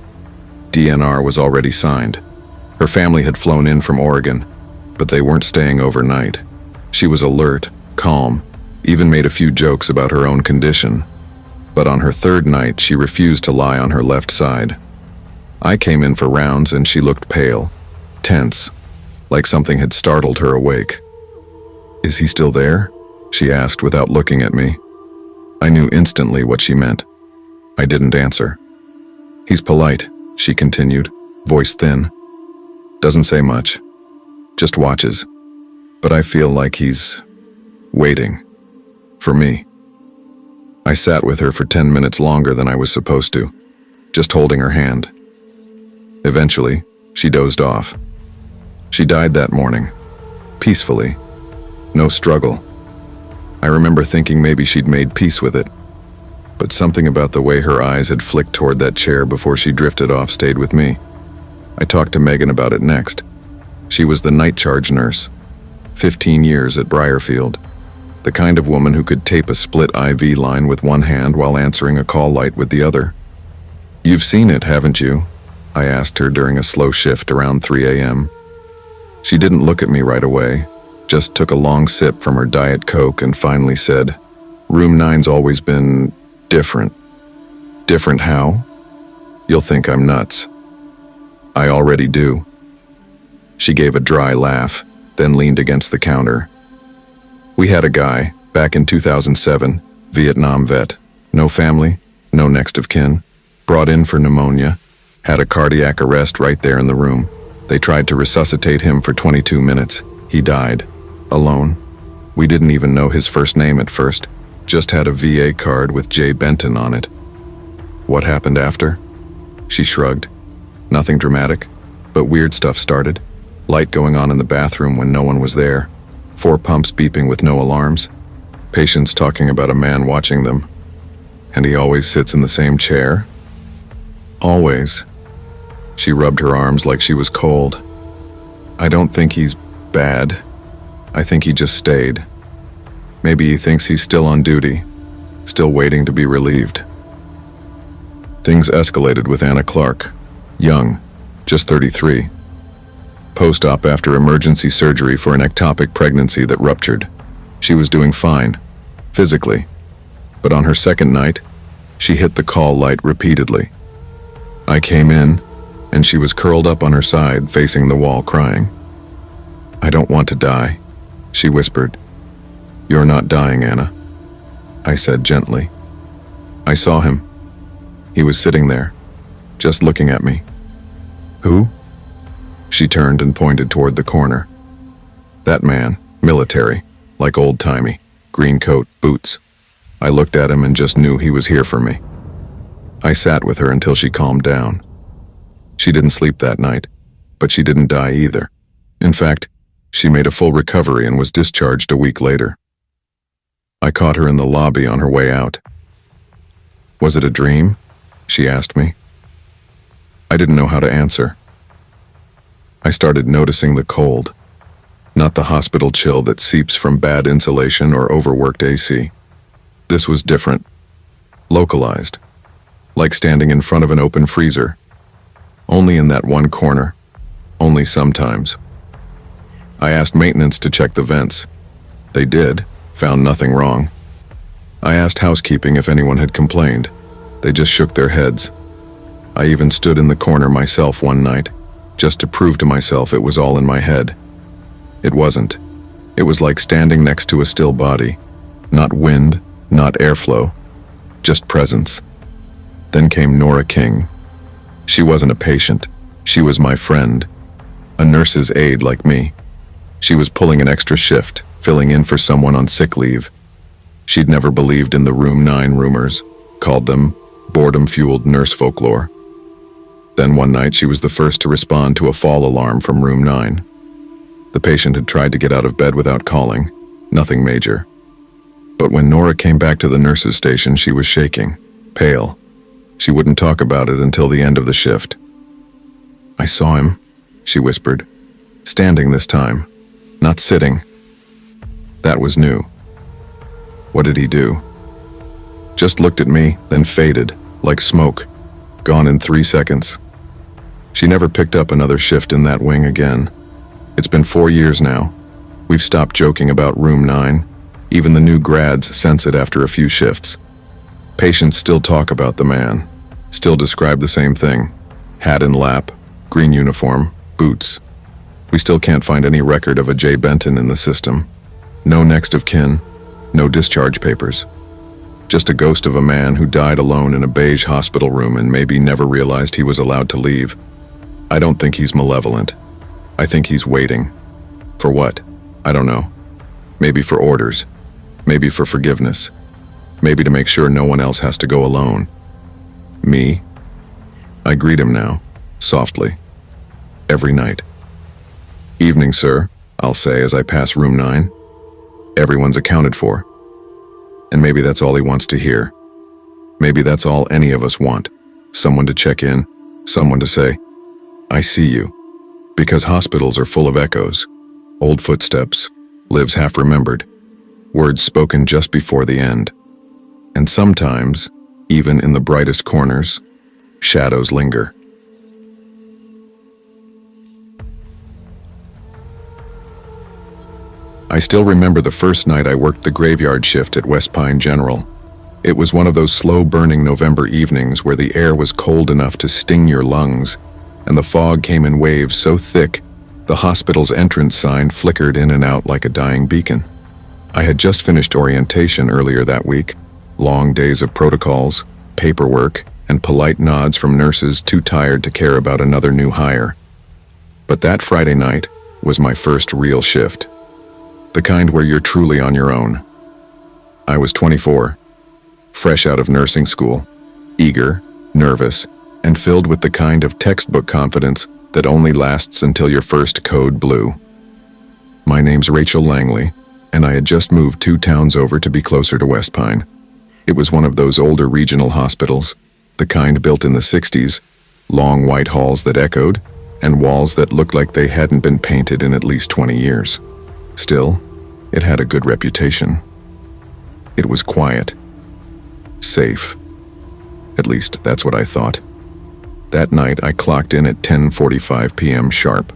Speaker 1: DNR was already signed. Her family had flown in from Oregon, but they weren't staying overnight. She was alert, calm, even made a few jokes about her own condition. But on her third night, she refused to lie on her left side. I came in for rounds and she looked pale, tense, like something had startled her awake. Is he still there? She asked without looking at me. I knew instantly what she meant. I didn't answer. He's polite, she continued, voice thin. Doesn't say much, just watches. But I feel like he's waiting for me. I sat with her for 10 minutes longer than I was supposed to, just holding her hand. Eventually, she dozed off. She died that morning, peacefully, no struggle. I remember thinking maybe she'd made peace with it, but something about the way her eyes had flicked toward that chair before she drifted off stayed with me. I talked to Megan about it next. She was the night charge nurse, 15 years at Briarfield, the kind of woman who could tape a split IV line with one hand while answering a call light with the other. You've seen it, haven't you? I asked her during a slow shift around 3 a.m. She didn't look at me right away, just took a long sip from her Diet Coke and finally said, Room 9's always been different. Different how? You'll think I'm nuts. I already do. She gave a dry laugh, then leaned against the counter. We had a guy, back in 2007, Vietnam vet, no family, no next of kin, brought in for pneumonia, had a cardiac arrest right there in the room. They tried to resuscitate him for 22 minutes. He died. Alone. We didn't even know his first name at first, just had a VA card with J. Benton on it. What happened after? She shrugged. Nothing dramatic, but weird stuff started. Light going on in the bathroom when no one was there. 4 pumps beeping with no alarms. Patients talking about a man watching them. And he always sits in the same chair? Always. She rubbed her arms like she was cold. I don't think he's bad. I think he just stayed. Maybe he thinks he's still on duty, still waiting to be relieved. Things escalated with Anna Clark, young, just 33. Post-op after emergency surgery for an ectopic pregnancy that ruptured. She was doing fine, physically, but on her second night, she hit the call light repeatedly. I came in, and she was curled up on her side, facing the wall, crying. I don't want to die, she whispered. You're not dying, Anna, I said gently. I saw him. He was sitting there, just looking at me. Who? She turned and pointed toward the corner. That man, military, like old-timey, green coat, boots. I looked at him and just knew he was here for me. I sat with her until she calmed down. She didn't sleep that night, but she didn't die either. In fact, she made a full recovery and was discharged a week later. I caught her in the lobby on her way out. Was it a dream? She asked me. I didn't know how to answer. I started noticing the cold, not the hospital chill that seeps from bad insulation or overworked AC. This was different, localized, like standing in front of an open freezer. Only in that one corner, only sometimes. I asked maintenance to check the vents. They did, found nothing wrong. I asked housekeeping if anyone had complained. They just shook their heads. I even stood in the corner myself one night, just to prove to myself it was all in my head. It wasn't. It was like standing next to a still body. Not wind, not airflow, just presence. Then came Nora King. She wasn't a patient. She was my friend, a nurse's aide like me. She was pulling an extra shift, filling in for someone on sick leave. She'd never believed in the Room 9 rumors, called them boredom-fueled nurse folklore. Then one night she was the first to respond to a fall alarm from Room 9. The patient had tried to get out of bed without calling, nothing major. But when Nora came back to the nurse's station, she was shaking, pale. She wouldn't talk about it until the end of the shift. "I saw him," she whispered, "standing this time, not sitting." That was new. What did he do? Just looked at me, then faded, like smoke, gone in 3 seconds. She never picked up another shift in that wing again. It's been 4 years now. We've stopped joking about Room 9. Even the new grads sense it after a few shifts. Patients still talk about the man, still describe the same thing. Hat and lap, green uniform, boots. We still can't find any record of a Jay Benton in the system. No next of kin, no discharge papers. Just a ghost of a man who died alone in a beige hospital room and maybe never realized he was allowed to leave. I don't think he's malevolent. I think he's waiting. For what? I don't know. Maybe for orders. Maybe for forgiveness. Maybe to make sure no one else has to go alone. Me? I greet him now, softly. Every night. "Evening, sir," I'll say as I pass Room 9. Everyone's accounted for. And maybe that's all he wants to hear. Maybe that's all any of us want. Someone to check in, someone to say, "I see you." Because hospitals are full of echoes, old footsteps, lives half remembered, words spoken just before the end. And sometimes, even in the brightest corners, shadows linger. I still remember the first night I worked the graveyard shift at West Pine General. It was one of those slow-burning November evenings where the air was cold enough to sting your lungs, and the fog came in waves so thick, the hospital's entrance sign flickered in and out like a dying beacon. I had just finished orientation earlier that week, long days of protocols, paperwork, and polite nods from nurses too tired to care about another new hire. But that Friday night was my first real shift. The kind where you're truly on your own. I was 24, fresh out of nursing school, eager, nervous, and filled with the kind of textbook confidence that only lasts until your first code blue. My name's Rachel Langley, and I had just moved 2 towns over to be closer to West Pine. It was one of those older regional hospitals, the kind built in the 60s, long white halls that echoed, and walls that looked like they hadn't been painted in at least 20 years. Still, it had a good reputation. It was quiet. Safe. At least, that's what I thought. That night, I clocked in at 10:45 p.m. sharp.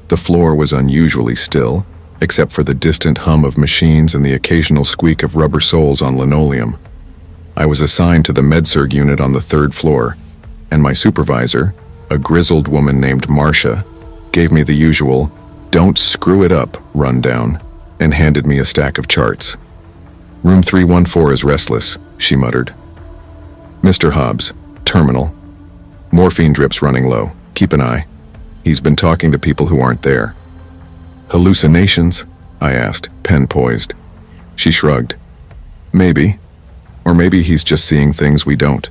Speaker 1: The floor was unusually still, except for the distant hum of machines and the occasional squeak of rubber soles on linoleum. I was assigned to the med-surg unit on the 3rd floor, and my supervisor, a grizzled woman named Marcia, gave me the usual, "Don't screw it up" rundown, and handed me a stack of charts. "Room 314 is restless," she muttered. "Mr. Hobbs, terminal. Morphine drips running low. Keep an eye. He's been talking to people who aren't there." "Hallucinations?" I asked, pen poised. She shrugged. "Maybe. Or maybe he's just seeing things we don't."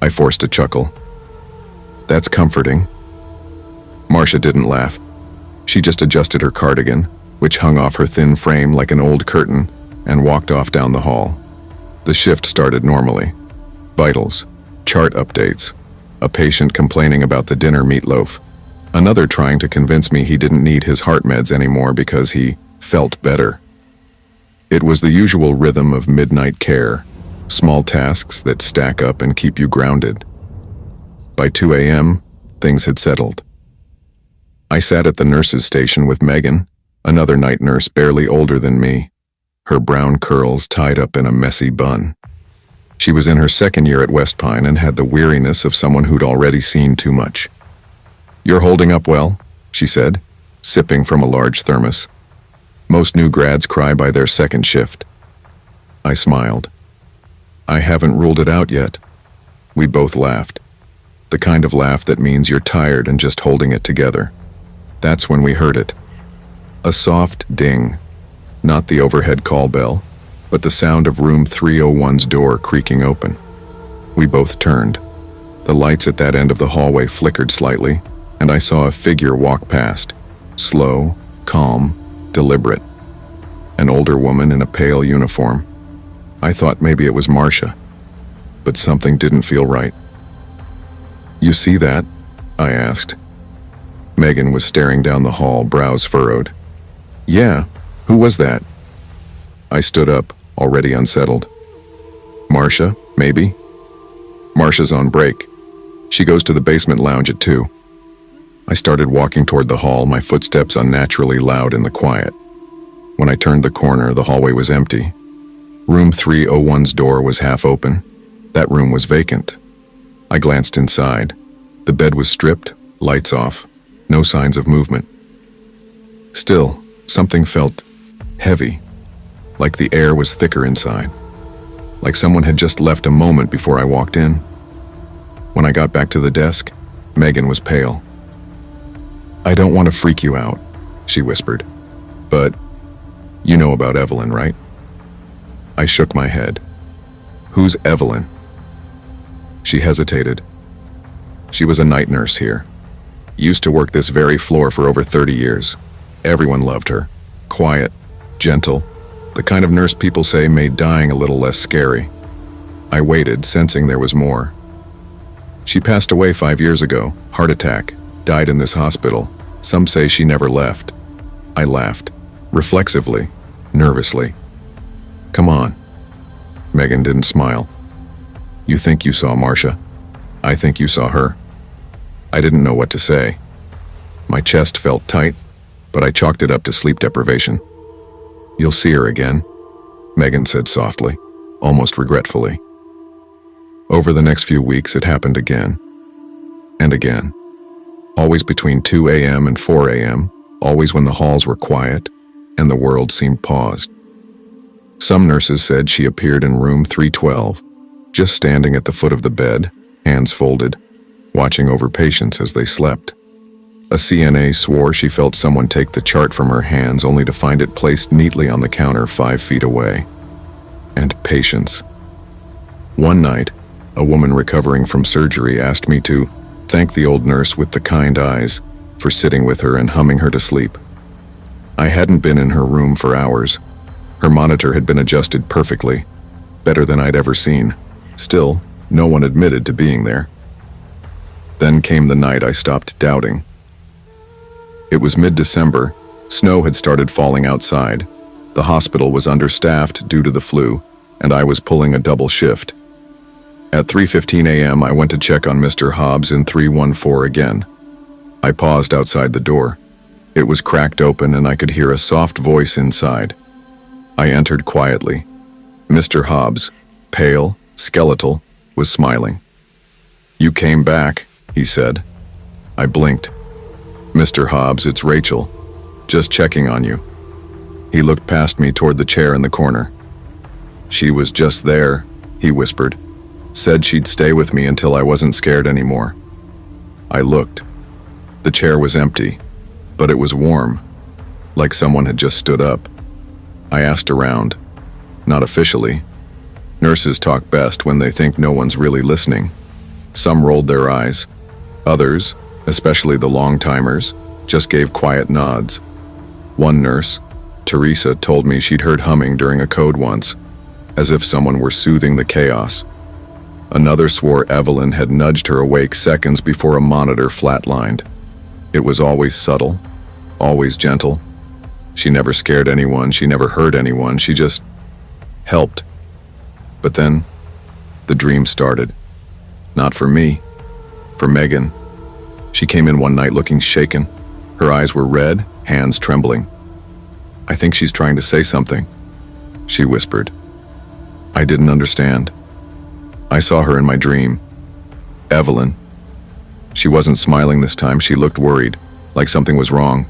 Speaker 1: I forced a chuckle. "That's comforting." Marcia didn't laugh. She just adjusted her cardigan, which hung off her thin frame like an old curtain, and walked off down the hall. The shift started normally. Vitals, chart updates, a patient complaining about the dinner meatloaf, another trying to convince me he didn't need his heart meds anymore because he felt better. It was the usual rhythm of midnight care, small tasks that stack up and keep you grounded. By 2 a.m., things had settled. I sat at the nurse's station with Megan, another night nurse barely older than me, her brown curls tied up in a messy bun. She was in her 2nd year at West Pine and had the weariness of someone who'd already seen too much. "You're holding up well," she said, sipping from a large thermos. "Most new grads cry by their 2nd shift." I smiled. "I haven't ruled it out yet." We both laughed. The kind of laugh that means you're tired and just holding it together. That's when we heard it. A soft ding. Not the overhead call bell, but the sound of room 301's door creaking open. We both turned. The lights at that end of the hallway flickered slightly, and I saw a figure walk past. Slow, calm, deliberate. An older woman in a pale uniform. I thought maybe it was Marcia, but something didn't feel right. "You see that?" I asked. Megan was staring down the hall, brows furrowed. "Yeah, who was that?" I stood up, already unsettled. "Marcia, maybe?" "Marcia's on break. She goes to the basement lounge at 2. I started walking toward the hall, my footsteps unnaturally loud in the quiet. When I turned the corner, the hallway was empty. Room 301's door was half open. That room was vacant. I glanced inside. The bed was stripped, lights off, no signs of movement. Still, something felt heavy, like the air was thicker inside, like someone had just left a moment before I walked in. When I got back to the desk, Megan was pale. "I don't want to freak you out," she whispered, "but you know about Evelyn, right?" I shook my head. "Who's Evelyn?" She hesitated. She was a night nurse here. Used to work this very floor for over 30 years. Everyone loved her. Quiet, gentle, the kind of nurse people say made dying a little less scary. I waited, sensing there was more. "She passed away 5 years ago, heart attack, died in this hospital. Some say she never left." I laughed, reflexively, nervously. "Come on." Megan didn't smile. "You think you saw Marcia? I think you saw her." I didn't know what to say. My chest felt tight, but I chalked it up to sleep deprivation. "You'll see her again," Megan said softly, almost regretfully. Over the next few weeks, it happened again. And again. Always between 2 a.m. and 4 a.m., always when the halls were quiet and the world seemed paused. Some nurses said she appeared in room 312, just standing at the foot of the bed, hands folded, watching over patients as they slept. A CNA swore she felt someone take the chart from her hands only to find it placed neatly on the counter 5 feet away. And patience. One night, a woman recovering from surgery asked me to thank the old nurse with the kind eyes for sitting with her and humming her to sleep. I hadn't been in her room for hours. Her monitor had been adjusted perfectly, better than I'd ever seen. Still, no one admitted to being there. Then came the night I stopped doubting. It was mid-December. Snow had started falling outside. The hospital was understaffed due to the flu, and I was pulling a double shift. At 3:15 a.m., I went to check on Mr. Hobbs in 314 again. I paused outside the door. It was cracked open and I could hear a soft voice inside. I entered quietly. Mr. Hobbs, pale, skeletal, was smiling. "You came back," he said. I blinked. "Mr. Hobbs, it's Rachel. Just checking on you." He looked past me toward the chair in the corner. "She was just there," he whispered. "Said she'd stay with me until I wasn't scared anymore." I looked. The chair was empty, but it was warm, like someone had just stood up. I asked around. Not officially. Nurses talk best when they think no one's really listening. Some rolled their eyes. Others, especially the long-timers, just gave quiet nods. One nurse, Teresa, told me she'd heard humming during a code once, as if someone were soothing the chaos. Another swore Evelyn had nudged her awake seconds before a monitor flatlined. It was always subtle, always gentle. She never scared anyone, she never hurt anyone, she just helped. But then, the dream started. Not for me, for Megan. She came in one night looking shaken. Her eyes were red, hands trembling. "I think she's trying to say something," she whispered. I didn't understand. I saw her in my dream. Evelyn. She wasn't smiling this time, she looked worried, like something was wrong.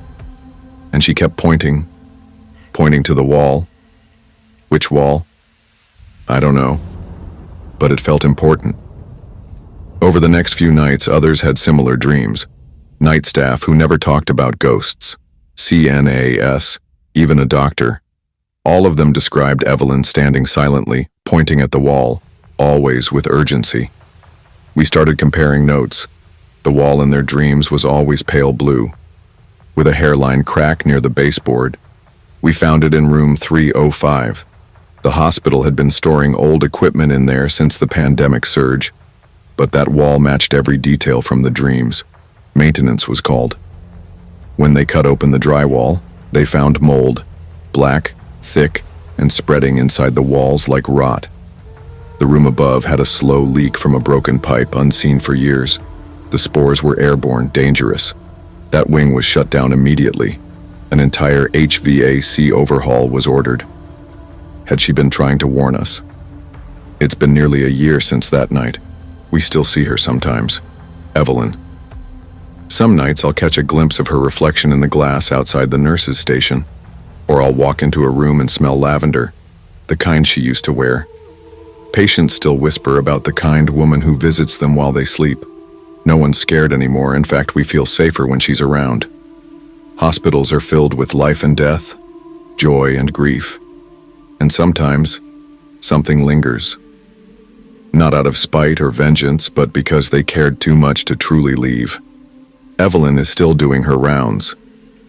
Speaker 1: And she kept pointing to the wall. Which wall? I don't know. But it felt important. Over the next few nights, others had similar dreams. Night staff who never talked about ghosts. CNAS, even a doctor. All of them described Evelyn standing silently, pointing at the wall, always with urgency. We started comparing notes. The wall in their dreams was always pale blue, with a hairline crack near the baseboard. We found it in room 305. The hospital had been storing old equipment in there since the pandemic surge, but that wall matched every detail from the dreams. Maintenance was called. When they cut open the drywall, they found mold, black, thick, and spreading inside the walls like rot. The room above had a slow leak from a broken pipe unseen for years. The spores were airborne, dangerous. That wing was shut down immediately. An entire HVAC overhaul was ordered. Had she been trying to warn us? It's been nearly a year since that night. We still see her sometimes. Evelyn. Some nights I'll catch a glimpse of her reflection in the glass outside the nurse's station. Or I'll walk into a room and smell lavender, the kind she used to wear. Patients still whisper about the kind woman who visits them while they sleep. No one's scared anymore. In fact, we feel safer when she's around. Hospitals are filled with life and death, joy and grief. And sometimes, something lingers. Not out of spite or vengeance, but because they cared too much to truly leave. Evelyn is still doing her rounds,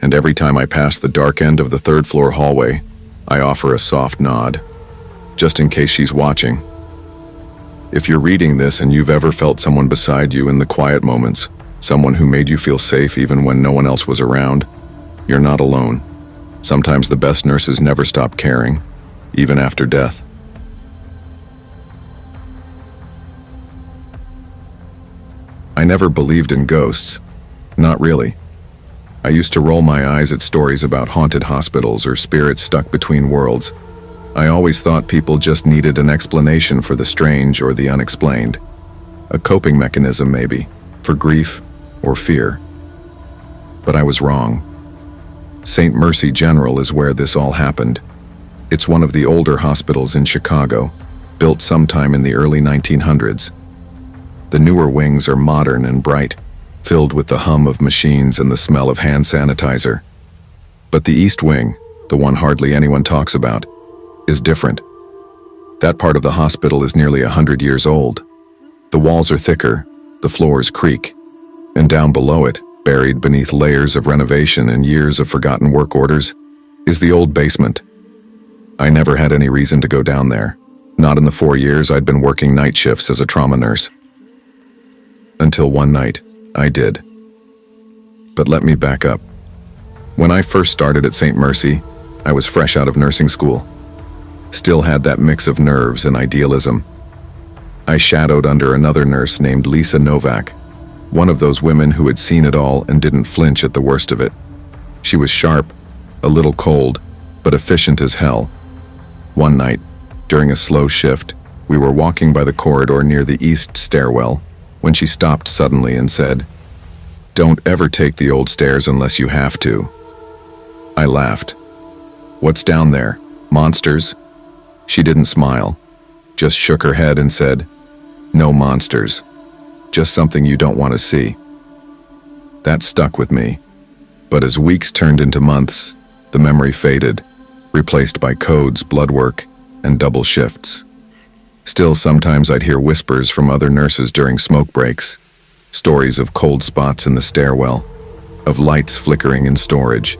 Speaker 1: and every time I pass the dark end of the third-floor hallway, I offer a soft nod, just in case she's watching. If you're reading this and you've ever felt someone beside you in the quiet moments, someone who made you feel safe even when no one else was around, you're not alone. Sometimes the best nurses never stop caring, even after death. I never believed in ghosts. Not really. I used to roll my eyes at stories about haunted hospitals or spirits stuck between worlds. I always thought people just needed an explanation for the strange or the unexplained. A coping mechanism, maybe, for grief or fear. But I was wrong. St. Mercy General is where this all happened. It's one of the older hospitals in Chicago, built sometime in the early 1900s. The newer wings are modern and bright, filled with the hum of machines and the smell of hand sanitizer. But the East Wing, the one hardly anyone talks about, is different. That part of the hospital is nearly 100 years old. The walls are thicker, the floors creak, and down below it, buried beneath layers of renovation and years of forgotten work orders, is the old basement. I never had any reason to go down there, not in the 4 years I'd been working night shifts as a trauma nurse. Until one night, I did. But let me back up. When I first started at St. Mercy, I was fresh out of nursing school. Still had that mix of nerves and idealism. I shadowed under another nurse named Lisa Novak, one of those women who had seen it all and didn't flinch at the worst of it. She was sharp, a little cold, but efficient as hell. One night, during a slow shift, we were walking by the corridor near the east stairwell when she stopped suddenly and said, "Don't ever take the old stairs unless you have to." I laughed. "What's down there? Monsters?" She didn't smile, just shook her head and said, "No monsters, just something you don't want to see." That stuck with me, but as weeks turned into months, the memory faded, replaced by codes, blood work, and double shifts. Still, sometimes I'd hear whispers from other nurses during smoke breaks, stories of cold spots in the stairwell, of lights flickering in storage,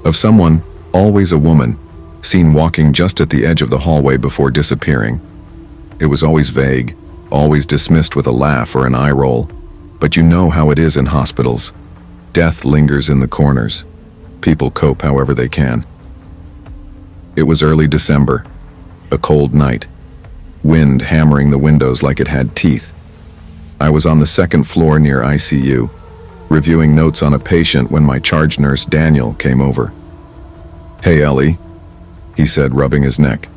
Speaker 1: of someone, always a woman, seen walking just at the edge of the hallway before disappearing. It was always vague, always dismissed with a laugh or an eye roll, but you know how it is in hospitals. Death lingers in the corners. People cope however they can. It was early December, a cold night. Wind hammering the windows like it had teeth. I was on the second floor near ICU, reviewing notes on a patient when my charge nurse Daniel came over. "Hey Ellie," he said, rubbing his neck.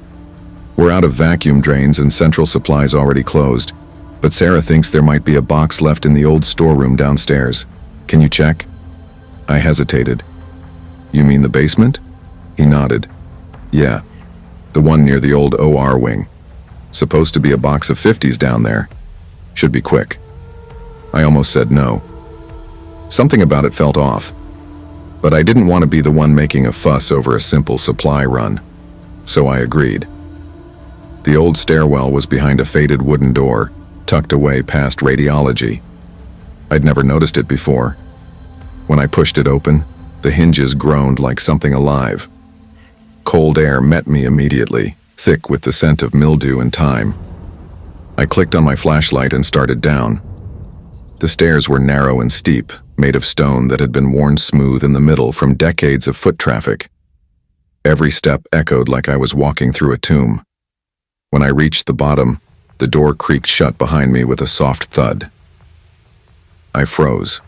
Speaker 1: "We're out of vacuum drains and central supplies already closed, but Sarah thinks there might be a box left in the old storeroom downstairs. Can you check?" I hesitated. "You mean the basement?" He nodded. "Yeah, the one near the old OR wing. Supposed to be a box of 50s down there. Should be quick." I almost said no. Something about it felt off, but I didn't want to be the one making a fuss over a simple supply run. so I agreed. The old stairwell was behind a faded wooden door, tucked away past radiology. I'd never noticed it before. When I pushed it open, the hinges groaned like something alive. Cold air met me immediately, thick with the scent of mildew and thyme. I clicked on my flashlight and started down. The stairs were narrow and steep, made of stone that had been worn smooth in the middle from decades of foot traffic. Every step echoed like I was walking through a tomb. When I reached the bottom, the door creaked shut behind me with a soft thud. I froze.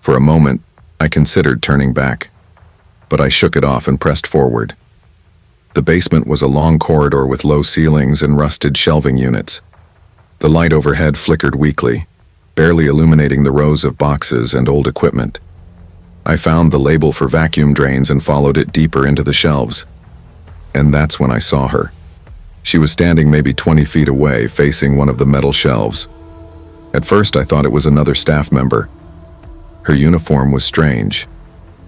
Speaker 1: For a moment, I considered turning back, but I shook it off and pressed forward. The basement was a long corridor with low ceilings and rusted shelving units. The light overhead flickered weakly, barely illuminating the rows of boxes and old equipment. I found the label for vacuum drains and followed it deeper into the shelves. And that's when I saw her. She was standing maybe 20 feet away, facing one of the metal shelves. At first, I thought it was another staff member. Her uniform was strange.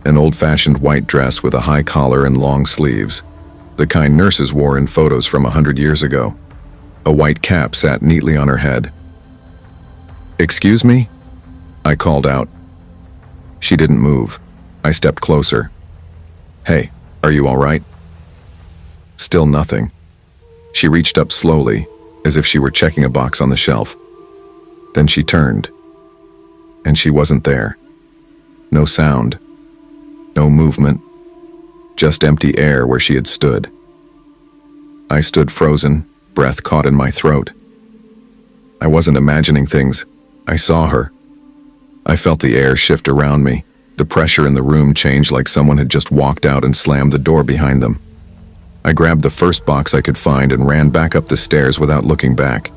Speaker 1: An old-fashioned white dress with a high collar and long sleeves, the kind nurses wore in photos from 100 years ago. A white cap sat neatly on her head. "Excuse me?" I called out. She didn't move. I stepped closer. "Hey, are you all right?" Still nothing. She reached up slowly, as if she were checking a box on the shelf. Then she turned, and she wasn't there. No sound, no movement, just empty air where she had stood. I stood frozen, breath caught in my throat. I wasn't imagining things. I saw her. I felt the air shift around me. The pressure in the room changed like someone had just walked out and slammed the door behind them. I grabbed the first box I could find and ran back up the stairs without looking back.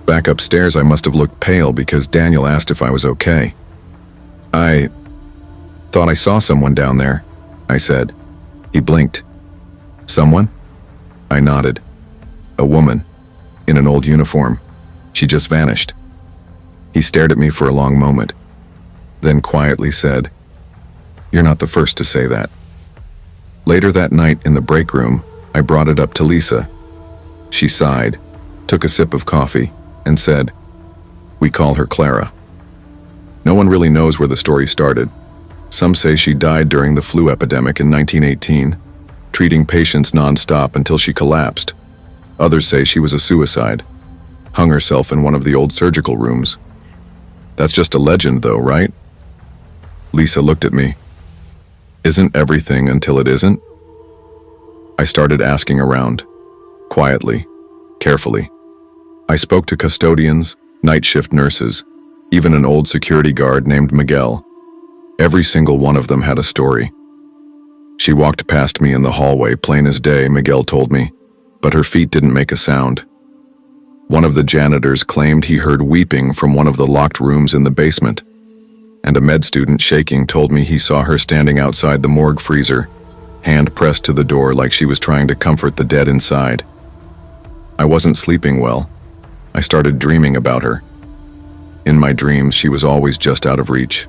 Speaker 1: Back upstairs, I must have looked pale because Daniel asked if I was okay. "I thought I saw someone down there," I said. He blinked. "Someone?" I nodded. "A woman, in an old uniform. She just vanished." He stared at me for a long moment, then quietly said, "You're not the first to say that." Later that night in the break room, I brought it up to Lisa. She sighed, took a sip of coffee, and said, "We call her Clara." No one really knows where the story started. Some say she died during the flu epidemic in 1918, treating patients non-stop until she collapsed. Others say she was a suicide, hung herself in one of the old surgical rooms. That's just a legend though, right? Lisa looked at me. Isn't everything until it isn't? I started asking around, quietly, carefully. I spoke to custodians, night shift nurses, even an old security guard named Miguel. Every single one of them had a story. She walked past me in the hallway, plain as day, Miguel told me, but her feet didn't make a sound. One of the janitors claimed he heard weeping from one of the locked rooms in the basement, and a med student shaking told me he saw her standing outside the morgue freezer, hand pressed to the door like she was trying to comfort the dead inside. I wasn't sleeping well. I started dreaming about her. In my dreams, she was always just out of reach,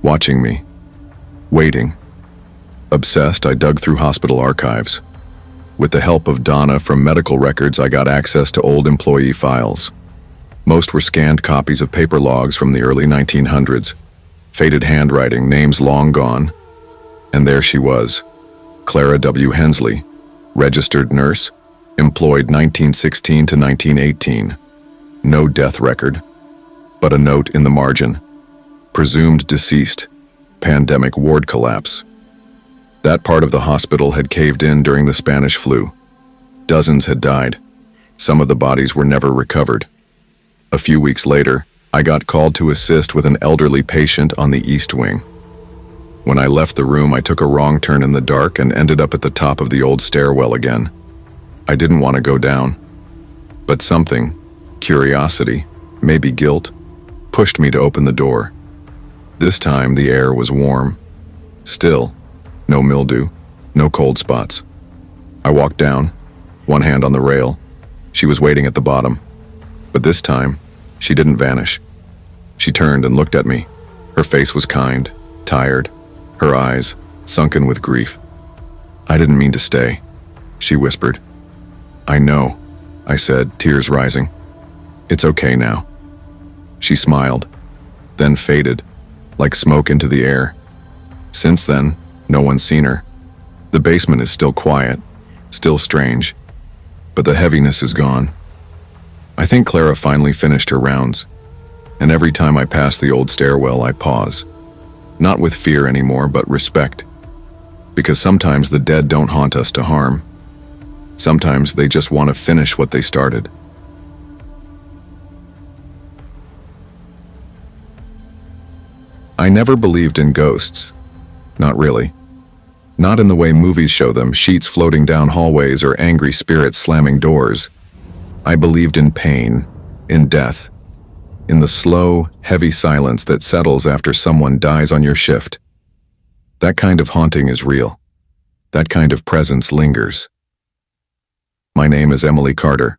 Speaker 1: watching me, waiting. Obsessed, I dug through hospital archives. With the help of Donna from medical records, I got access to old employee files. Most were scanned copies of paper logs from the early 1900s, faded handwriting, names long gone. And there she was, Clara W. Hensley, registered nurse, employed 1916 to 1918. No death record, but a note in the margin. Presumed deceased, pandemic ward collapse. That part of the hospital had caved in during the Spanish flu. Dozens had died. Some of the bodies were never recovered. A few weeks later, I got called to assist with an elderly patient on the East Wing. When I left the room, I took a wrong turn in the dark and ended up at the top of the old stairwell again. I didn't want to go down, but something, curiosity, maybe guilt, pushed me to open the door. This time the air was warm. Still, no mildew, no cold spots. I walked down, one hand on the rail. She was waiting at the bottom. But this time, she didn't vanish. She turned and looked at me. Her face was kind, tired, her eyes sunken with grief. I didn't mean to stay. she whispered. I know, I said, tears rising. It's okay now. She smiled, then faded, like smoke into the air. Since then, no one's seen her. The basement is still quiet, still strange, but the heaviness is gone. I think Clara finally finished her rounds, and every time I pass the old stairwell, I pause. Not with fear anymore, but respect. Because sometimes the dead don't haunt us to harm. Sometimes they just want to finish what they started. I never believed in ghosts. Not really. Not in the way movies show them, sheets floating down hallways or angry spirits slamming doors. I believed in pain, in death, in the slow, heavy silence that settles after someone dies on your shift. That kind of haunting is real. That kind of presence lingers. My name is Emily Carter.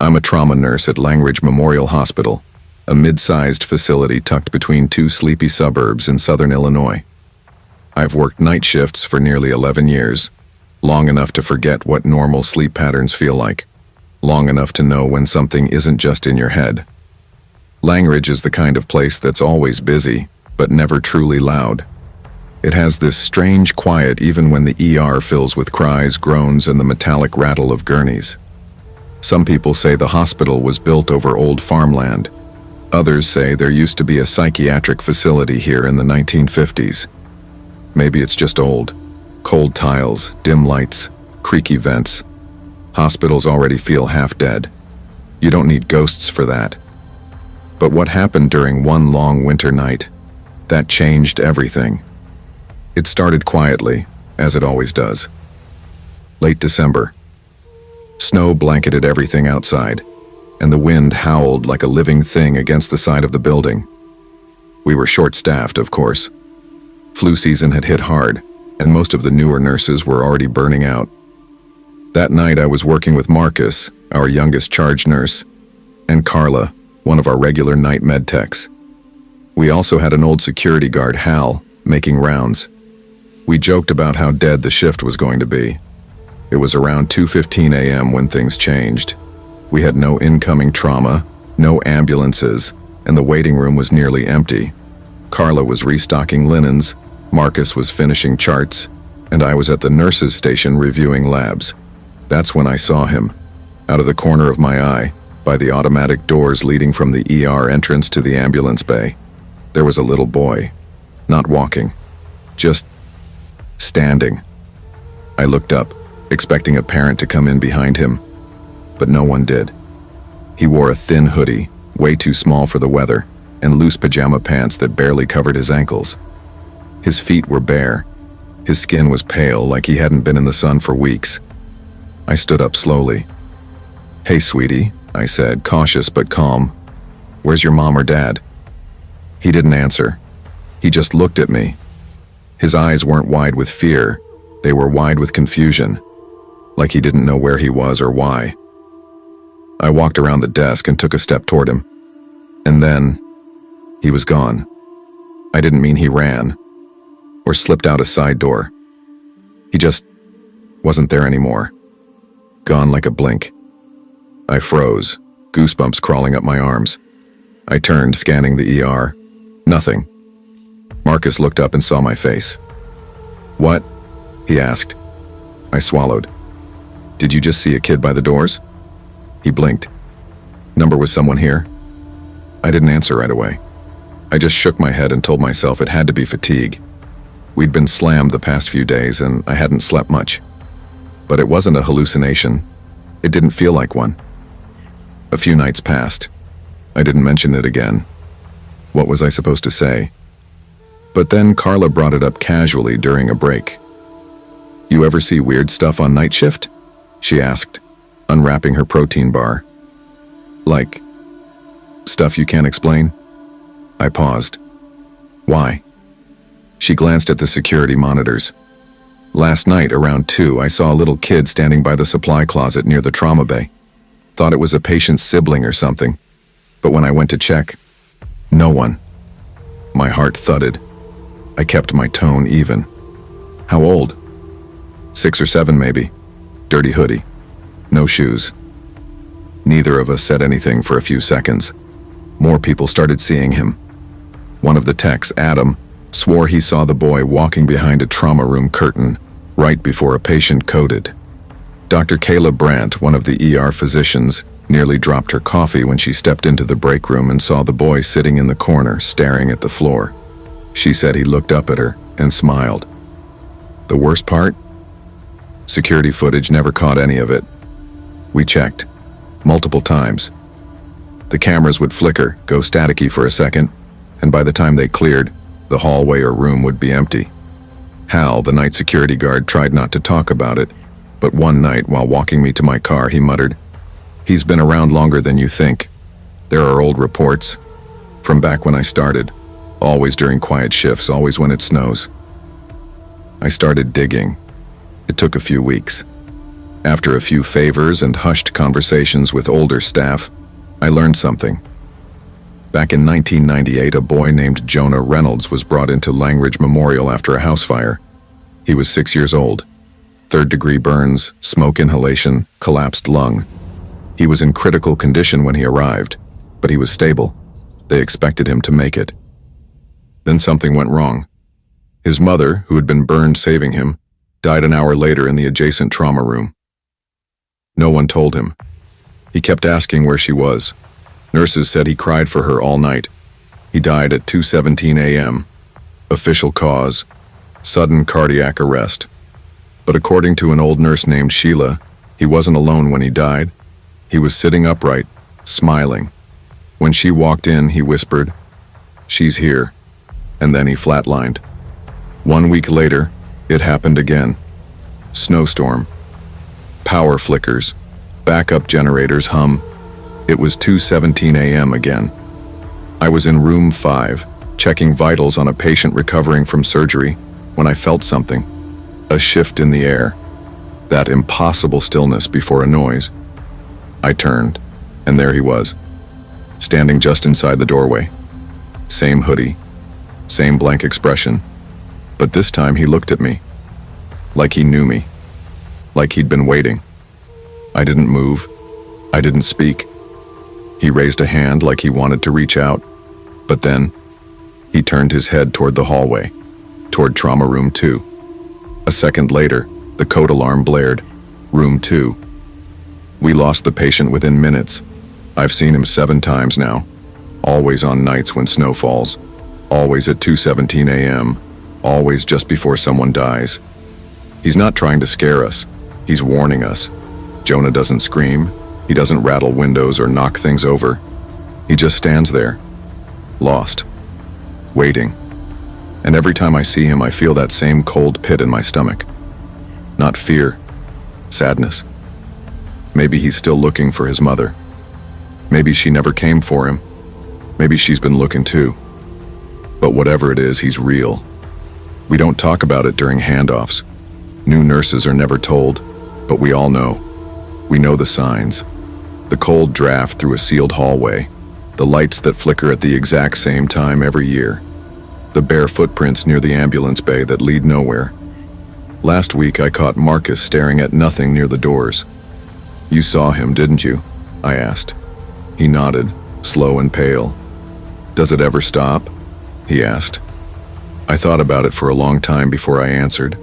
Speaker 1: I'm a trauma nurse at Langridge Memorial Hospital, a mid-sized facility tucked between two sleepy suburbs in southern Illinois. I've worked night shifts for nearly 11 years, long enough to forget what normal sleep patterns feel like, long enough to know when something isn't just in your head. Langridge is the kind of place that's always busy, but never truly loud. It has this strange quiet even when the ER fills with cries, groans, and the metallic rattle of gurneys. Some people say the hospital was built over old farmland. Others say there used to be a psychiatric facility here in the 1950s. Maybe it's just old. Cold tiles, dim lights, creaky vents. Hospitals already feel half dead. You don't need ghosts for that. But what happened during one long winter night? That changed everything. It started quietly, as it always does. Late December. Snow blanketed everything outside, and the wind howled like a living thing against the side of the building. We were short-staffed, of course. Flu season had hit hard, and most of the newer nurses were already burning out. That night I was working with Marcus, our youngest charge nurse, and Carla, one of our regular night med techs. We also had an old security guard, Hal, making rounds. We joked about how dead the shift was going to be. It was around 2:15 a.m. when things changed. We had no incoming trauma, no ambulances, and the waiting room was nearly empty. Carla was restocking linens, Marcus was finishing charts, and I was at the nurses' station reviewing labs. That's when I saw him, out of the corner of my eye, by the automatic doors leading from the ER entrance to the ambulance bay. There was a little boy, not walking, just standing. I looked up, expecting a parent to come in behind him, but no one did. He wore a thin hoodie, way too small for the weather, and loose pajama pants that barely covered his ankles. His feet were bare. His skin was pale, like he hadn't been in the sun for weeks. I stood up slowly. "Hey, sweetie," I said, cautious but calm. "Where's your mom or dad?" He didn't answer. He just looked at me. His eyes weren't wide with fear. They were wide with confusion, like he didn't know where he was or why. I walked around the desk and took a step toward him. And then, he was gone. I didn't mean he ran, or slipped out a side door. He just wasn't there anymore. Gone like a blink. I froze, goosebumps crawling up my arms. I turned, scanning the ER. Nothing. Marcus looked up and saw my face. "What?" he asked. I swallowed. "Did you just see a kid by the doors?" He blinked. "Number was someone here?" I didn't answer right away. I just shook my head and told myself it had to be fatigue. We'd been slammed the past few days and I hadn't slept much. But it wasn't a hallucination. It didn't feel like one. A few nights passed. I didn't mention it again. What was I supposed to say? But then Carla brought it up casually during a break. "You ever see weird stuff on night shift?" she asked, unwrapping her protein bar. "Like, stuff you can't explain?" I paused. "Why?" She glanced at the security monitors. "Last night, around 2, I saw a little kid standing by the supply closet near the trauma bay. Thought it was a patient's sibling or something. But when I went to check, no one." My heart thudded. I kept my tone even. "How old?" 6 or 7, maybe. dirty hoodie, no shoes. Neither of us said anything for a few seconds. More people started seeing him. One of the techs, Adam, swore he saw the boy walking behind a trauma room curtain right before a patient coded. Dr. Kayla Brandt, one of the ER physicians, nearly dropped her coffee when she stepped into the break room and saw the boy sitting in the corner staring at the floor. She said he looked up at her and smiled. The worst part? Security footage never caught any of it. We checked, multiple times. The cameras would flicker, go staticky for a second, and by the time they cleared, the hallway or room would be empty. Hal, the night security guard, tried not to talk about it, but one night while walking me to my car, he muttered, "He's been around longer than you think. There are old reports, from back when I started, always during quiet shifts, always when it snows." I started digging. It took a few weeks. After a few favors and hushed conversations with older staff, I learned something. Back in 1998, a boy named Jonah Reynolds was brought into Langridge Memorial after a house fire. He was 6 years old. Third-degree burns, smoke inhalation, collapsed lung. He was in critical condition when he arrived, but he was stable. They expected him to make it. Then something went wrong. His mother, who had been burned saving him, died an hour later in the adjacent trauma room. No one told him. He kept asking where she was. Nurses said he cried for her all night. He died at 2:17 a.m. Official cause: sudden cardiac arrest. But according to an old nurse named Sheila, he wasn't alone when he died. He was sitting upright, smiling. When she walked in, he whispered, "She's here," and then he flatlined. 1 week later, it happened again. Snowstorm. Power flickers. Backup generators hum. It was 2:17 a.m. again. I was in room 5, checking vitals on a patient recovering from surgery, when I felt something. A shift in the air. That impossible stillness before a noise. I turned, and there he was, standing just inside the doorway. Same hoodie, same blank expression, but this time he looked at me, like he knew me, like he'd been waiting. I didn't move. I didn't speak. He raised a hand like he wanted to reach out, but then he turned his head toward the hallway, toward trauma room 2. A second later, the code alarm blared. Room 2. We lost the patient within minutes. I've seen him 7 times now, always on nights when snow falls, always at 2:17 a.m., always just before someone dies. He's not trying to scare us. He's warning us. Jonah doesn't scream. He doesn't rattle windows or knock things over. He just stands there, lost, waiting. And every time I see him, I feel that same cold pit in my stomach. Not fear, sadness. Maybe he's still looking for his mother. Maybe she never came for him. Maybe she's been looking too. But whatever it is, he's real. We don't talk about it during handoffs. New nurses are never told, but we all know. We know the signs. The cold draft through a sealed hallway, the lights that flicker at the exact same time every year, the bare footprints near the ambulance bay that lead nowhere. Last week I caught Marcus staring at nothing near the doors. "You saw him, didn't you?" I asked. He nodded, slow and pale. "Does it ever stop?" he asked. I thought about it for a long time before I answered.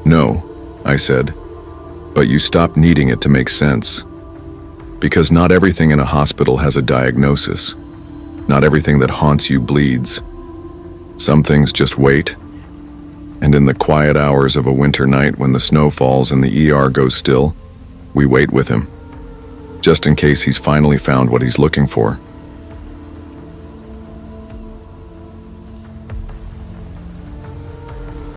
Speaker 1: "No," I said, "but you stop needing it to make sense. Because not everything in a hospital has a diagnosis. Not everything that haunts you bleeds. Some things just wait. And in the quiet hours of a winter night when the snow falls and the ER goes still, we wait with him. Just in case he's finally found what he's looking for."